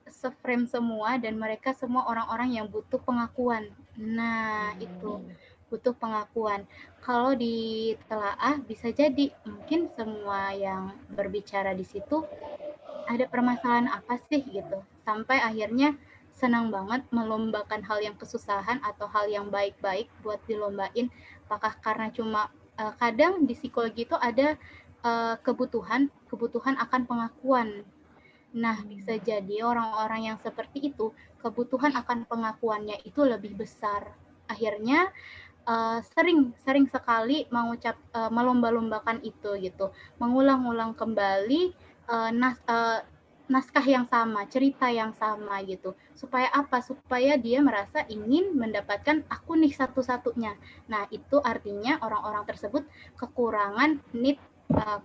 se-frame semua dan mereka semua orang-orang yang butuh pengakuan. Nah, itu butuh pengakuan. Kalau ditelaah bisa jadi mungkin semua yang berbicara di situ ada permasalahan apa sih gitu. Sampai akhirnya senang banget melombakan hal yang kesusahan atau hal yang baik-baik buat dilombain. Apakah karena cuma kadang di psikologi itu ada kebutuhan akan pengakuan. Nah, bisa jadi orang-orang yang seperti itu, kebutuhan akan pengakuannya itu lebih besar. Akhirnya sering sekali melomba-lombakan itu gitu, mengulang-ulang kembali naskah yang sama, cerita yang sama gitu. Supaya apa? Supaya dia merasa ingin mendapatkan aku nih satu-satunya. Nah, itu artinya orang-orang tersebut kekurangan need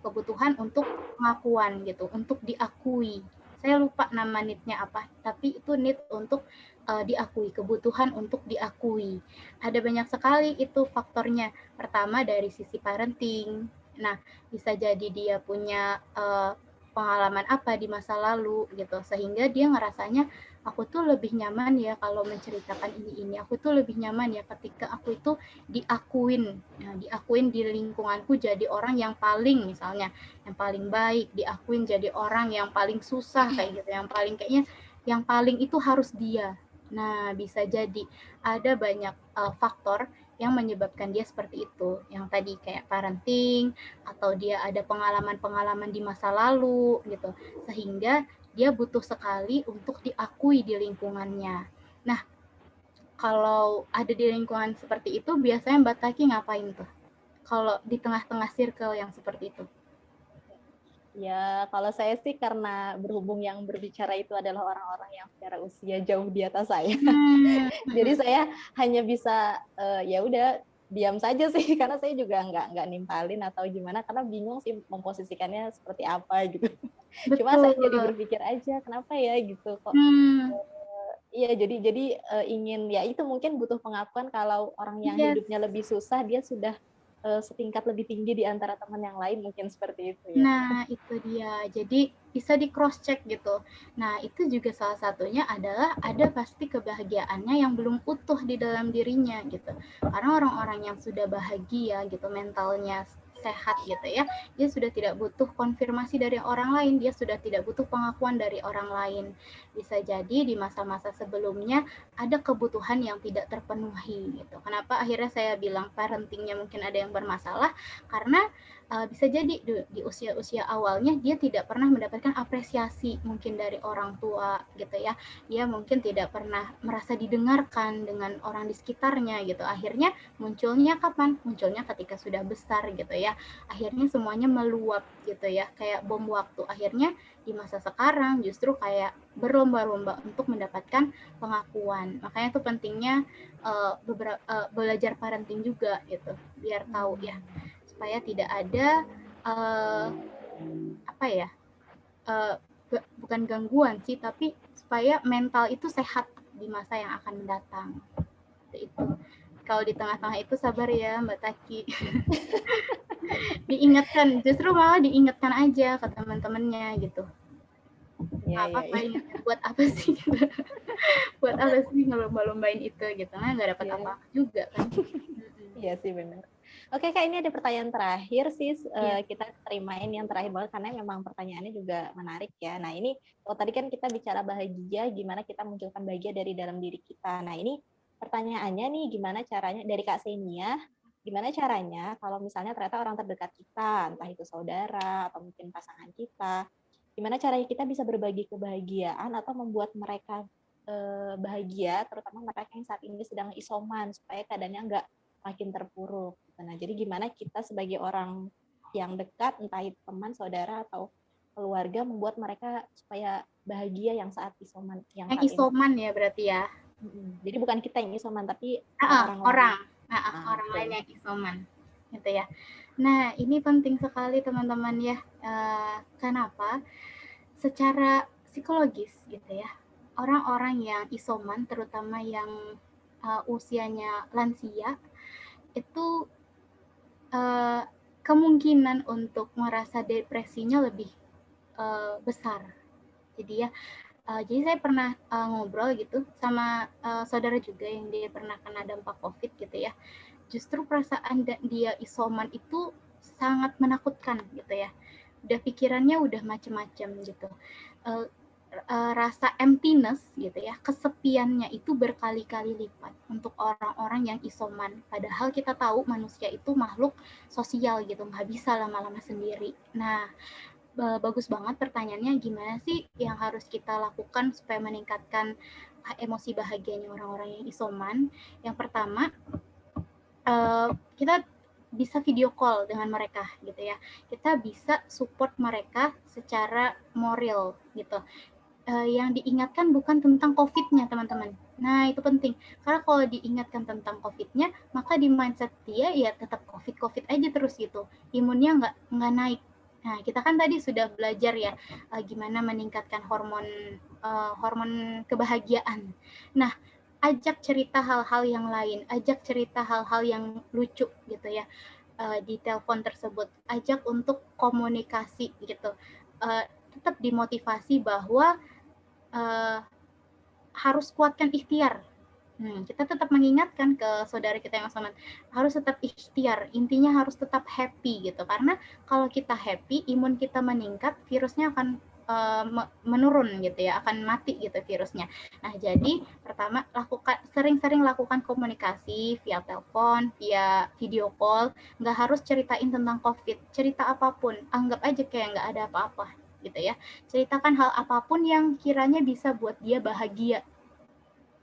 kebutuhan untuk pengakuan gitu, untuk diakui. Saya lupa nama need-nya apa, tapi itu need untuk diakui, kebutuhan untuk diakui. Ada banyak sekali itu faktornya. Pertama dari sisi parenting. Nah, bisa jadi dia punya pengalaman apa di masa lalu gitu, sehingga dia ngerasanya aku tuh lebih nyaman ya kalau menceritakan ini. Aku tuh lebih nyaman ya ketika aku itu diakuin. Nah, diakuin di lingkunganku jadi orang yang paling misalnya, yang paling baik, diakuin jadi orang yang paling susah kayak gitu, yang paling kayaknya yang paling itu harus dia. Nah, bisa jadi ada banyak faktor yang menyebabkan dia seperti itu. Yang tadi kayak parenting, atau dia ada pengalaman-pengalaman di masa lalu gitu. Sehingga dia butuh sekali untuk diakui di lingkungannya. Nah, kalau ada di lingkungan seperti itu, biasanya Mbak Taki ngapain tuh? Kalau di tengah-tengah circle yang seperti itu? Ya, kalau saya sih karena berhubung yang berbicara itu adalah orang-orang yang secara usia jauh di atas saya. Jadi saya hanya bisa ya udah diam saja sih karena saya juga nggak nimpalin atau gimana karena bingung sih memposisikannya seperti apa gitu. Cuma saya jadi berpikir aja kenapa ya gitu kok. Iya, jadi ingin ya itu mungkin butuh pengakuan kalau orang yang hidupnya lebih susah dia sudah setingkat lebih tinggi di antara teman yang lain mungkin seperti itu ya. Nah, itu dia. Jadi bisa di cross check gitu. Nah, itu juga salah satunya adalah ada pasti kebahagiaannya yang belum utuh di dalam dirinya gitu. Karena orang-orang yang sudah bahagia gitu, mentalnya sehat gitu ya, dia sudah tidak butuh konfirmasi dari orang lain, dia sudah tidak butuh pengakuan dari orang lain. Bisa jadi di masa-masa sebelumnya ada kebutuhan yang tidak terpenuhi gitu. Kenapa akhirnya saya bilang parentingnya mungkin ada yang bermasalah? Karena bisa jadi di usia-usia awalnya dia tidak pernah mendapatkan apresiasi mungkin dari orang tua gitu ya. Dia mungkin tidak pernah merasa didengarkan dengan orang di sekitarnya gitu. Akhirnya munculnya kapan? Munculnya ketika sudah besar gitu ya. Akhirnya semuanya meluap gitu ya, kayak bom waktu. Akhirnya di masa sekarang justru kayak berlomba-lomba untuk mendapatkan pengakuan. Makanya itu pentingnya belajar parenting juga gitu, biar tahu ya, supaya tidak ada bukan gangguan sih, tapi supaya mental itu sehat di masa yang akan mendatang. Itu. Kalau di tengah-tengah itu sabar ya Mbak Taki. Diingatkan, justru malah diingatkan aja ke teman-temannya gitu. Apa ingatkan buat apa sih? Buat apa sih ngelomba-lombain itu gitu? Nggak dapat apa-apa juga kan. Iya sih benar. Oke Kak, ini ada pertanyaan terakhir sih, Iya. kita terimain yang terakhir banget karena memang pertanyaannya juga menarik ya. Nah ini, kalau tadi kan kita bicara bahagia, gimana kita munculkan bahagia dari dalam diri kita. Nah ini pertanyaannya nih, gimana caranya, dari Kak Senia, gimana caranya kalau misalnya ternyata orang terdekat kita, entah itu saudara atau mungkin pasangan kita, gimana caranya kita bisa berbagi kebahagiaan atau membuat mereka bahagia, terutama mereka yang saat ini sedang isoman, supaya keadaannya nggak makin terpuruk. Nah, jadi gimana kita sebagai orang yang dekat, entah itu teman, saudara, atau keluarga, membuat mereka supaya bahagia yang saat isoman, yang Yang saat ini. isoman ya berarti ya. Jadi bukan kita yang isoman, tapi orang Orang lain. lain yang isoman, gitu ya. Nah, ini penting sekali teman-teman ya. Kenapa? Secara psikologis gitu ya. Orang-orang yang isoman, terutama yang usianya lansia, itu kemungkinan untuk merasa depresinya lebih besar. Jadi ya, jadi saya pernah ngobrol gitu sama saudara juga yang dia pernah kena dampak COVID gitu ya. Justru perasaan dia isoman itu sangat menakutkan gitu ya. Udah pikirannya udah macem-macem gitu. Rasa emptiness gitu ya, kesepiannya itu berkali-kali lipat untuk orang-orang yang isoman. Padahal kita tahu manusia itu makhluk sosial gitu, nggak bisa lama-lama sendiri. Nah, bagus banget pertanyaannya, gimana sih yang harus kita lakukan supaya meningkatkan emosi bahagianya orang-orang yang isoman. Yang pertama, kita bisa video call dengan mereka gitu ya. Kita bisa support mereka secara moral gitu. Yang diingatkan bukan tentang COVID-nya teman-teman. Nah itu penting, karena kalau diingatkan tentang COVID-nya, maka di mindset dia ya tetap COVID aja terus gitu, imunnya nggak naik. Nah kita kan tadi sudah belajar ya gimana meningkatkan hormon kebahagiaan. Nah ajak cerita hal-hal yang lain, ajak cerita hal-hal yang lucu gitu ya di telepon tersebut, ajak untuk komunikasi gitu. Tetap dimotivasi bahwa harus kuatkan ikhtiar. Kita tetap mengingatkan ke saudara kita yang isoman, harus tetap ikhtiar. Intinya harus tetap happy gitu. Karena kalau kita happy, imun kita meningkat, virusnya akan menurun gitu ya, akan mati gitu virusnya. Nah, jadi pertama sering-sering lakukan komunikasi via telepon, via video call. Nggak harus ceritain tentang COVID, cerita apapun, anggap aja kayak nggak ada apa-apa gitu ya. Ceritakan hal apapun yang kiranya bisa buat dia bahagia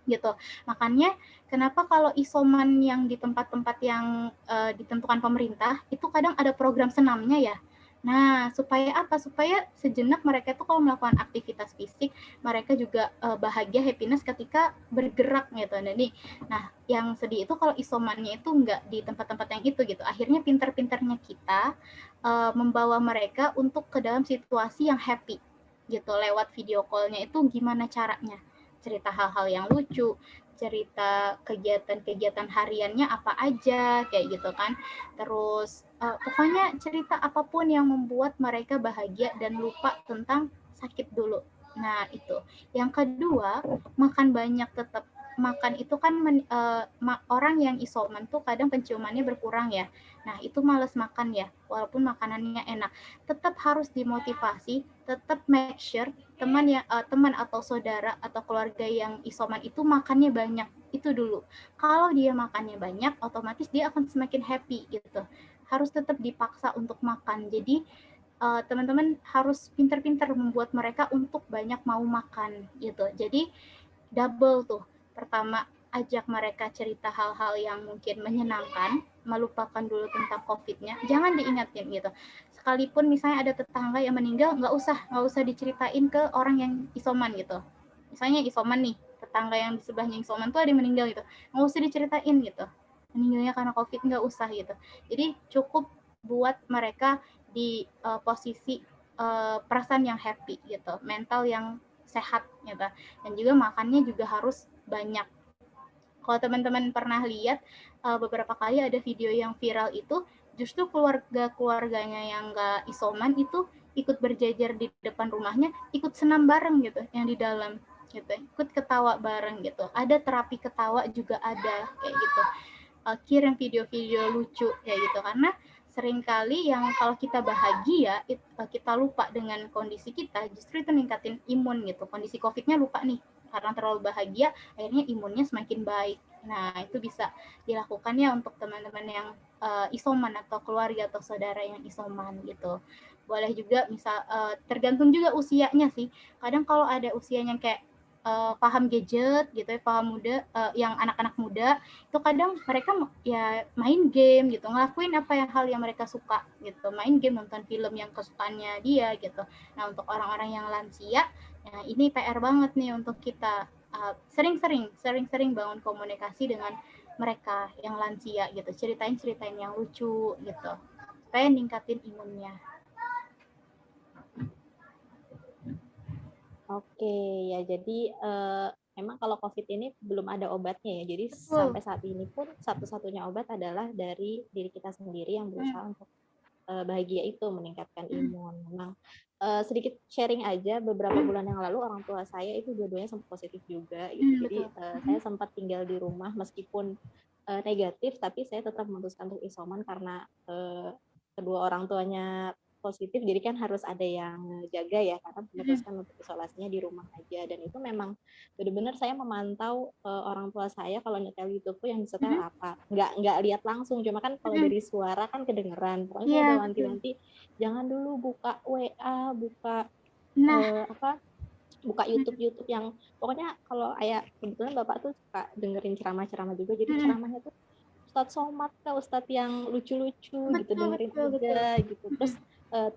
gitu. Makanya kenapa kalau isoman yang di tempat-tempat yang ditentukan pemerintah itu kadang ada program senamnya ya. Nah, supaya apa? Supaya sejenak mereka itu kalau melakukan aktivitas fisik, mereka juga bahagia, happiness ketika bergerak gitu. Nah, yang sedih itu kalau isomannya itu nggak di tempat-tempat yang itu gitu. Akhirnya pinter-pinternya kita membawa mereka untuk ke dalam situasi yang happy gitu. Lewat video call-nya itu gimana caranya? Cerita hal-hal yang lucu, cerita kegiatan-kegiatan hariannya apa aja kayak gitu kan. Terus pokoknya cerita apapun yang membuat mereka bahagia dan lupa tentang sakit dulu. Nah itu. Yang kedua, makan banyak tetap. Makan itu kan orang yang isoman tuh kadang penciumannya berkurang ya. Nah itu males makan ya, walaupun makanannya enak. Tetap harus dimotivasi, tetap make sure teman atau saudara atau keluarga yang isoman itu makannya banyak. Itu dulu. Kalau dia makannya banyak, otomatis dia akan semakin happy gitu. Harus tetap dipaksa untuk makan. Jadi teman-teman harus pintar-pintar membuat mereka untuk banyak mau makan gitu. Jadi double tuh. Pertama, ajak mereka cerita hal-hal yang mungkin menyenangkan, melupakan dulu tentang COVID-nya. Jangan diingatin gitu. Sekalipun misalnya ada tetangga yang meninggal, nggak usah diceritain ke orang yang isoman gitu. Misalnya isoman nih, tetangga yang di sebelahnya isoman tuh ada yang meninggal gitu. Nggak usah diceritain gitu. Meninggalnya karena COVID, nggak usah gitu. Jadi cukup buat mereka di posisi perasaan yang happy gitu, mental yang sehat gitu. Dan juga makannya juga harus banyak. Kalau teman-teman pernah lihat beberapa kali ada video yang viral itu, justru keluarganya yang nggak isoman itu ikut berjajar di depan rumahnya, ikut senam bareng gitu, yang di dalam gitu, ikut ketawa bareng gitu. Ada terapi ketawa juga ada kayak gitu. kirim video-video lucu kayak gitu, karena seringkali yang kalau kita bahagia kita lupa dengan kondisi kita, justru itu ningkatin imun gitu. Kondisi COVID-nya lupa nih karena terlalu bahagia, akhirnya imunnya semakin baik. Nah, itu bisa dilakukan ya untuk teman-teman yang isoman atau keluarga atau saudara yang isoman gitu. Boleh juga misal tergantung juga usianya sih. Kadang kalau ada usianya kayak paham gadget gitu ya, paham muda, yang anak-anak muda itu kadang mereka ya main game gitu, ngelakuin apa yang hal yang mereka suka gitu, main game, nonton film yang kesukaannya dia gitu. Nah, untuk orang-orang yang lansia, nah ini PR banget nih untuk kita sering-sering bangun komunikasi dengan mereka yang lansia gitu, ceritain yang lucu gitu, supaya ningkatin imunnya. Oke, ya jadi memang kalau COVID ini belum ada obatnya ya. Jadi Betul. sampai saat ini pun satu-satunya obat adalah dari diri kita sendiri yang berusaha untuk bahagia itu, meningkatkan imun. Memang sedikit sharing aja, beberapa bulan yang lalu orang tua saya itu dua-duanya sempat positif juga gitu. Jadi saya sempat tinggal di rumah meskipun negatif, tapi saya tetap memutuskan untuk isoman karena kedua orang tuanya positif, jadi kan harus ada yang jaga ya, karena memutuskan untuk isolasinya di rumah aja. Dan itu memang benar-benar saya memantau orang tua saya kalau nyetel YouTube tuh yang disetel apa, nggak lihat langsung, cuma kan kalau dari suara kan kedengeran. Pokoknya saya udah wanti-wanti jangan dulu buka WA, buka buka YouTube yang pokoknya kalau ayah, kebetulan bapak tuh suka dengerin ceramah-ceramah juga, jadi ceramahnya tuh Ustadz Somad ke Ustadz yang lucu-lucu gitu, dengerin aja gitu. Terus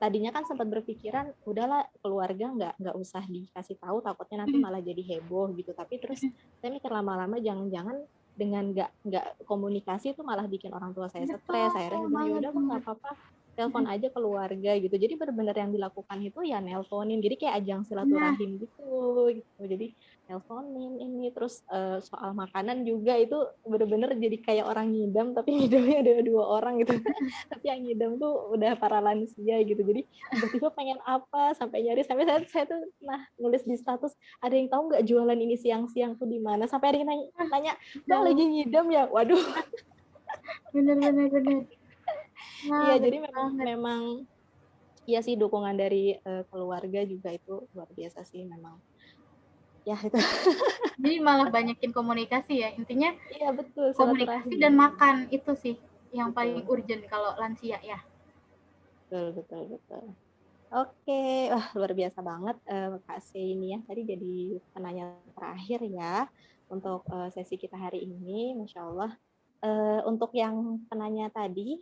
tadinya kan sempat berpikiran udahlah keluarga nggak usah dikasih tahu, takutnya nanti malah jadi heboh gitu. Tapi terus saya mikir lama-lama jangan-jangan dengan nggak komunikasi itu malah bikin orang tua saya stres. Akhirnya bilang ya udah nggak apa-apa, telepon aja keluarga gitu. Jadi benar-benar yang dilakukan itu ya nelponin, jadi kayak ajang silaturahim gitu. Jadi nelponin ini, terus soal makanan juga itu bener-bener jadi kayak orang ngidam, tapi ngidamnya ada 2 orang gitu. Tapi yang ngidam tuh udah para lansia gitu, jadi tiba-tiba pengen apa sampai nyari, sampai saya tuh nulis di status, ada yang tahu nggak jualan ini siang-siang tuh di mana, sampai ada yang nanya Mbak lagi ngidam ya, waduh. Bener. Iya, jadi memang iya sih, dukungan dari keluarga juga itu luar biasa sih memang. Ya itu. Jadi malah banyakin komunikasi ya, intinya. Iya betul, komunikasi dan makan itu sih yang paling urgent kalau lansia ya. Betul. Oke, wah luar biasa banget Kak C ini ya, tadi jadi penanya terakhir ya untuk sesi kita hari ini, Masya Allah. Untuk yang penanya tadi,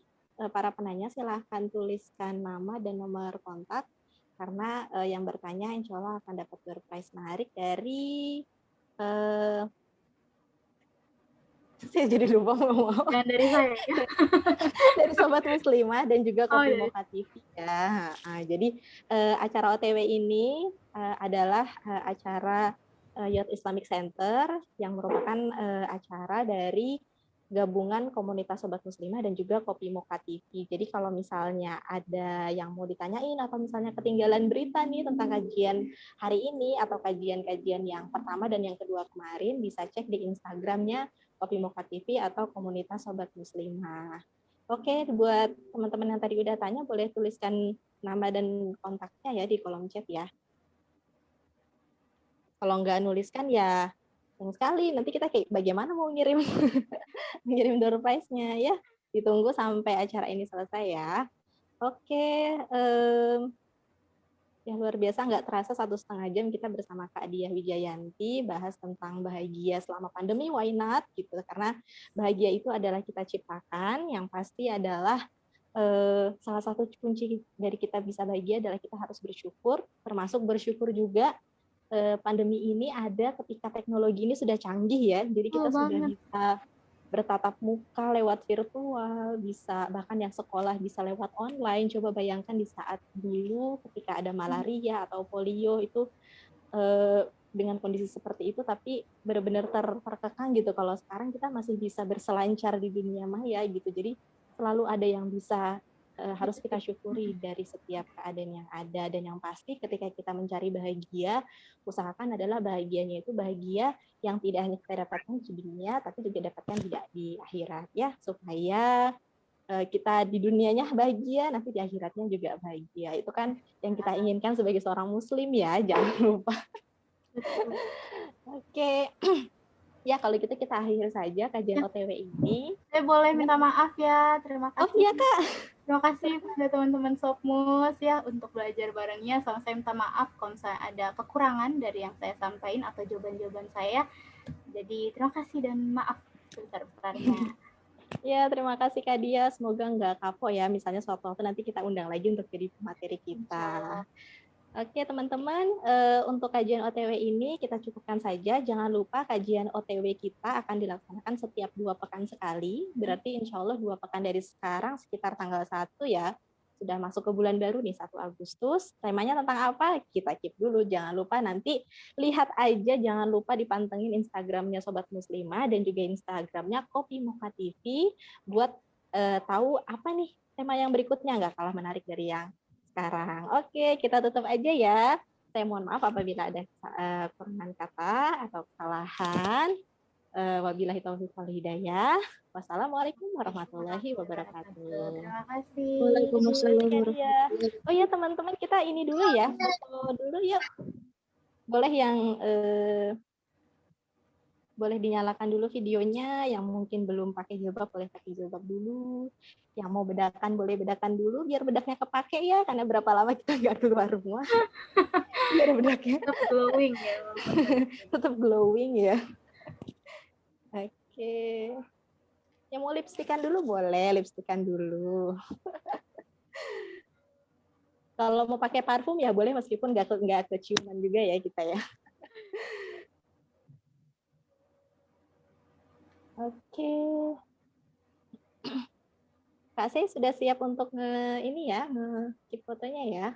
para penanya silahkan tuliskan nama dan nomor kontak, karena yang bertanya insya Allah akan dapat door prize menarik dari saya jadi lupa ngomong. Dan dari saya dari Sobat Muslimah dan juga Kopi Mocha TV ya. Jadi acara OTW ini adalah acara Youth Islamic Center yang merupakan acara dari gabungan komunitas Sobat Muslimah dan juga Kopi Mocha TV. Jadi kalau misalnya ada yang mau ditanyain atau misalnya ketinggalan berita nih tentang kajian hari ini atau kajian-kajian yang pertama dan yang kedua kemarin, bisa cek di Instagramnya Kopi Mocha TV atau komunitas Sobat Muslimah. Oke, buat teman-teman yang tadi udah tanya, boleh tuliskan nama dan kontaknya ya di kolom chat ya. Kalau nggak nuliskan ya sayang sekali, nanti kita kayak bagaimana mau ngirim door prize-nya ya. Ditunggu sampai acara ini selesai ya. Oke, ya luar biasa, nggak terasa 1,5 jam kita bersama Kak Diah Wijayanti bahas tentang bahagia selama pandemi, why not gitu, karena bahagia itu adalah kita ciptakan, yang pasti adalah salah satu kunci dari kita bisa bahagia adalah kita harus bersyukur, termasuk bersyukur juga pandemi ini ada ketika teknologi ini sudah canggih ya, jadi kita sudah bisa bertatap muka lewat virtual, bisa bahkan yang sekolah bisa lewat online. Coba bayangkan di saat dulu ketika ada malaria atau polio itu dengan kondisi seperti itu, tapi benar-benar terkekang gitu. Kalau sekarang kita masih bisa berselancar di dunia maya gitu, jadi selalu ada yang bisa harus kita syukuri dari setiap keadaan yang ada. Dan yang pasti ketika kita mencari bahagia, usahakan adalah bahagianya itu bahagia yang tidak hanya kita dapatkan di dunia, tapi juga dapatkan di akhirat ya, supaya kita di dunianya bahagia, nanti di akhiratnya juga bahagia. Itu kan yang kita inginkan sebagai seorang muslim ya, jangan lupa. Oke. Ya, kalau gitu kita akhiri saja kajian OTW ini. Saya boleh minta maaf ya, terima kasih. Oh iya Kak. Terima kasih pada teman-teman Sopmus ya untuk belajar barengnya. Sama saya minta maaf kalau misalnya ada kekurangan dari yang saya sampaikan atau jawaban-jawaban saya. Jadi terima kasih dan maaf sebesar-besarnya. Ya, terima kasih Kak Dia. Semoga nggak kapok ya. Misalnya suatu waktu nanti kita undang lagi untuk jadi materi kita. Oke teman-teman, untuk kajian OTW ini kita cukupkan saja. Jangan lupa kajian OTW kita akan dilaksanakan setiap 2 pekan sekali. Berarti insya Allah 2 pekan dari sekarang sekitar tanggal 1 ya. Sudah masuk ke bulan baru nih, 1 Agustus. Temanya tentang apa? Kita keep dulu. Jangan lupa nanti lihat aja, jangan lupa dipantengin Instagramnya Sobat Muslimah dan juga Instagramnya Kopi Mocha TV buat tahu apa nih tema yang berikutnya, nggak kalah menarik dari yang sekarang. Oke, kita tutup aja ya. Saya mohon maaf apabila ada kekurangan kata atau kesalahan. Wabillahi taufiq wal hidayah. Wassalamualaikum warahmatullahi wabarakatuh. Terima kasih. Waalaikumsalam warahmatullahi wabarakatuh. Oh ya teman-teman, kita ini dulu ya. Foto dulu yuk. Boleh yang boleh dinyalakan dulu videonya, yang mungkin belum pakai jilbab boleh pakai jilbab dulu, yang mau bedakan boleh bedakan dulu biar bedaknya kepake ya, karena berapa lama kita nggak keluar rumah biar bedaknya Tetap glowing ya. tetap glowing ya. Oke, yang mau lipstikan dulu boleh lipstikan dulu. Kalau mau pakai parfum ya boleh, meskipun nggak keciuman juga ya kita ya. Oke. Kak Sei sudah siap untuk ini ya, nge-keep fotonya ya.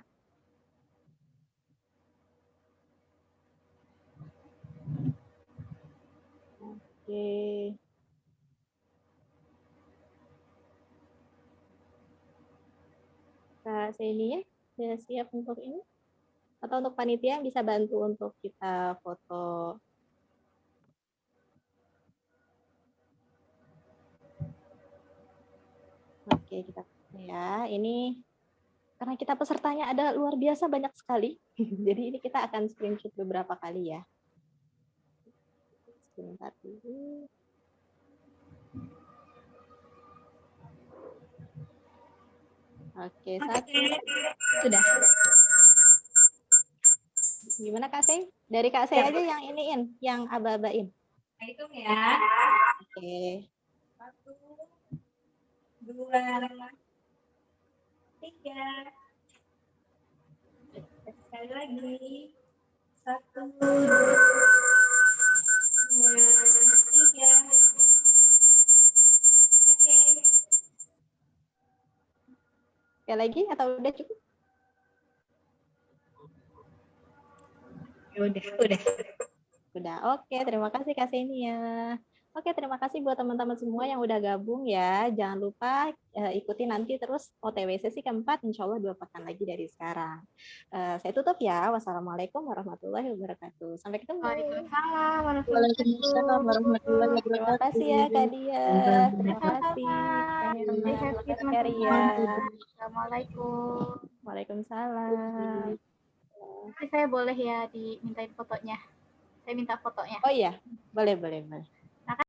Oke. Kak Sei ini ya, sudah siap untuk ini? Atau untuk panitia yang bisa bantu untuk kita foto? Oke, kita ya. Ini karena kita pesertanya ada luar biasa banyak sekali. Jadi ini kita akan screenshot beberapa kali ya. Sebentar dulu. Oke, 1. Sudah. Gimana Kak Sei? Dari Kak Sei aja yang iniin, yang aba-abain. Hitung ya. Oke. 1, 2, 3. Sekali lagi. 1, 2, 3. Oke. Sekali lagi atau udah cukup? Udah. Sudah. Oke, terima kasih Kak Senia. Oke, terima kasih buat teman-teman semua yang udah gabung ya. Jangan lupa ikuti nanti terus OTW sesi keempat, insya Allah 2 pekan lagi dari sekarang. Saya tutup ya. Wassalamualaikum warahmatullahi wabarakatuh. Sampai ketemu. Waalaikumsalam warahmatullahi wabarakatuh. Terima kasih ya Kak Dia. Terima kasih. Stay happy Karya. teman-teman. Assalamualaikum. Waalaikumsalam. Tapi saya boleh ya dimintain fotonya. Saya minta fotonya. Oh iya, boleh.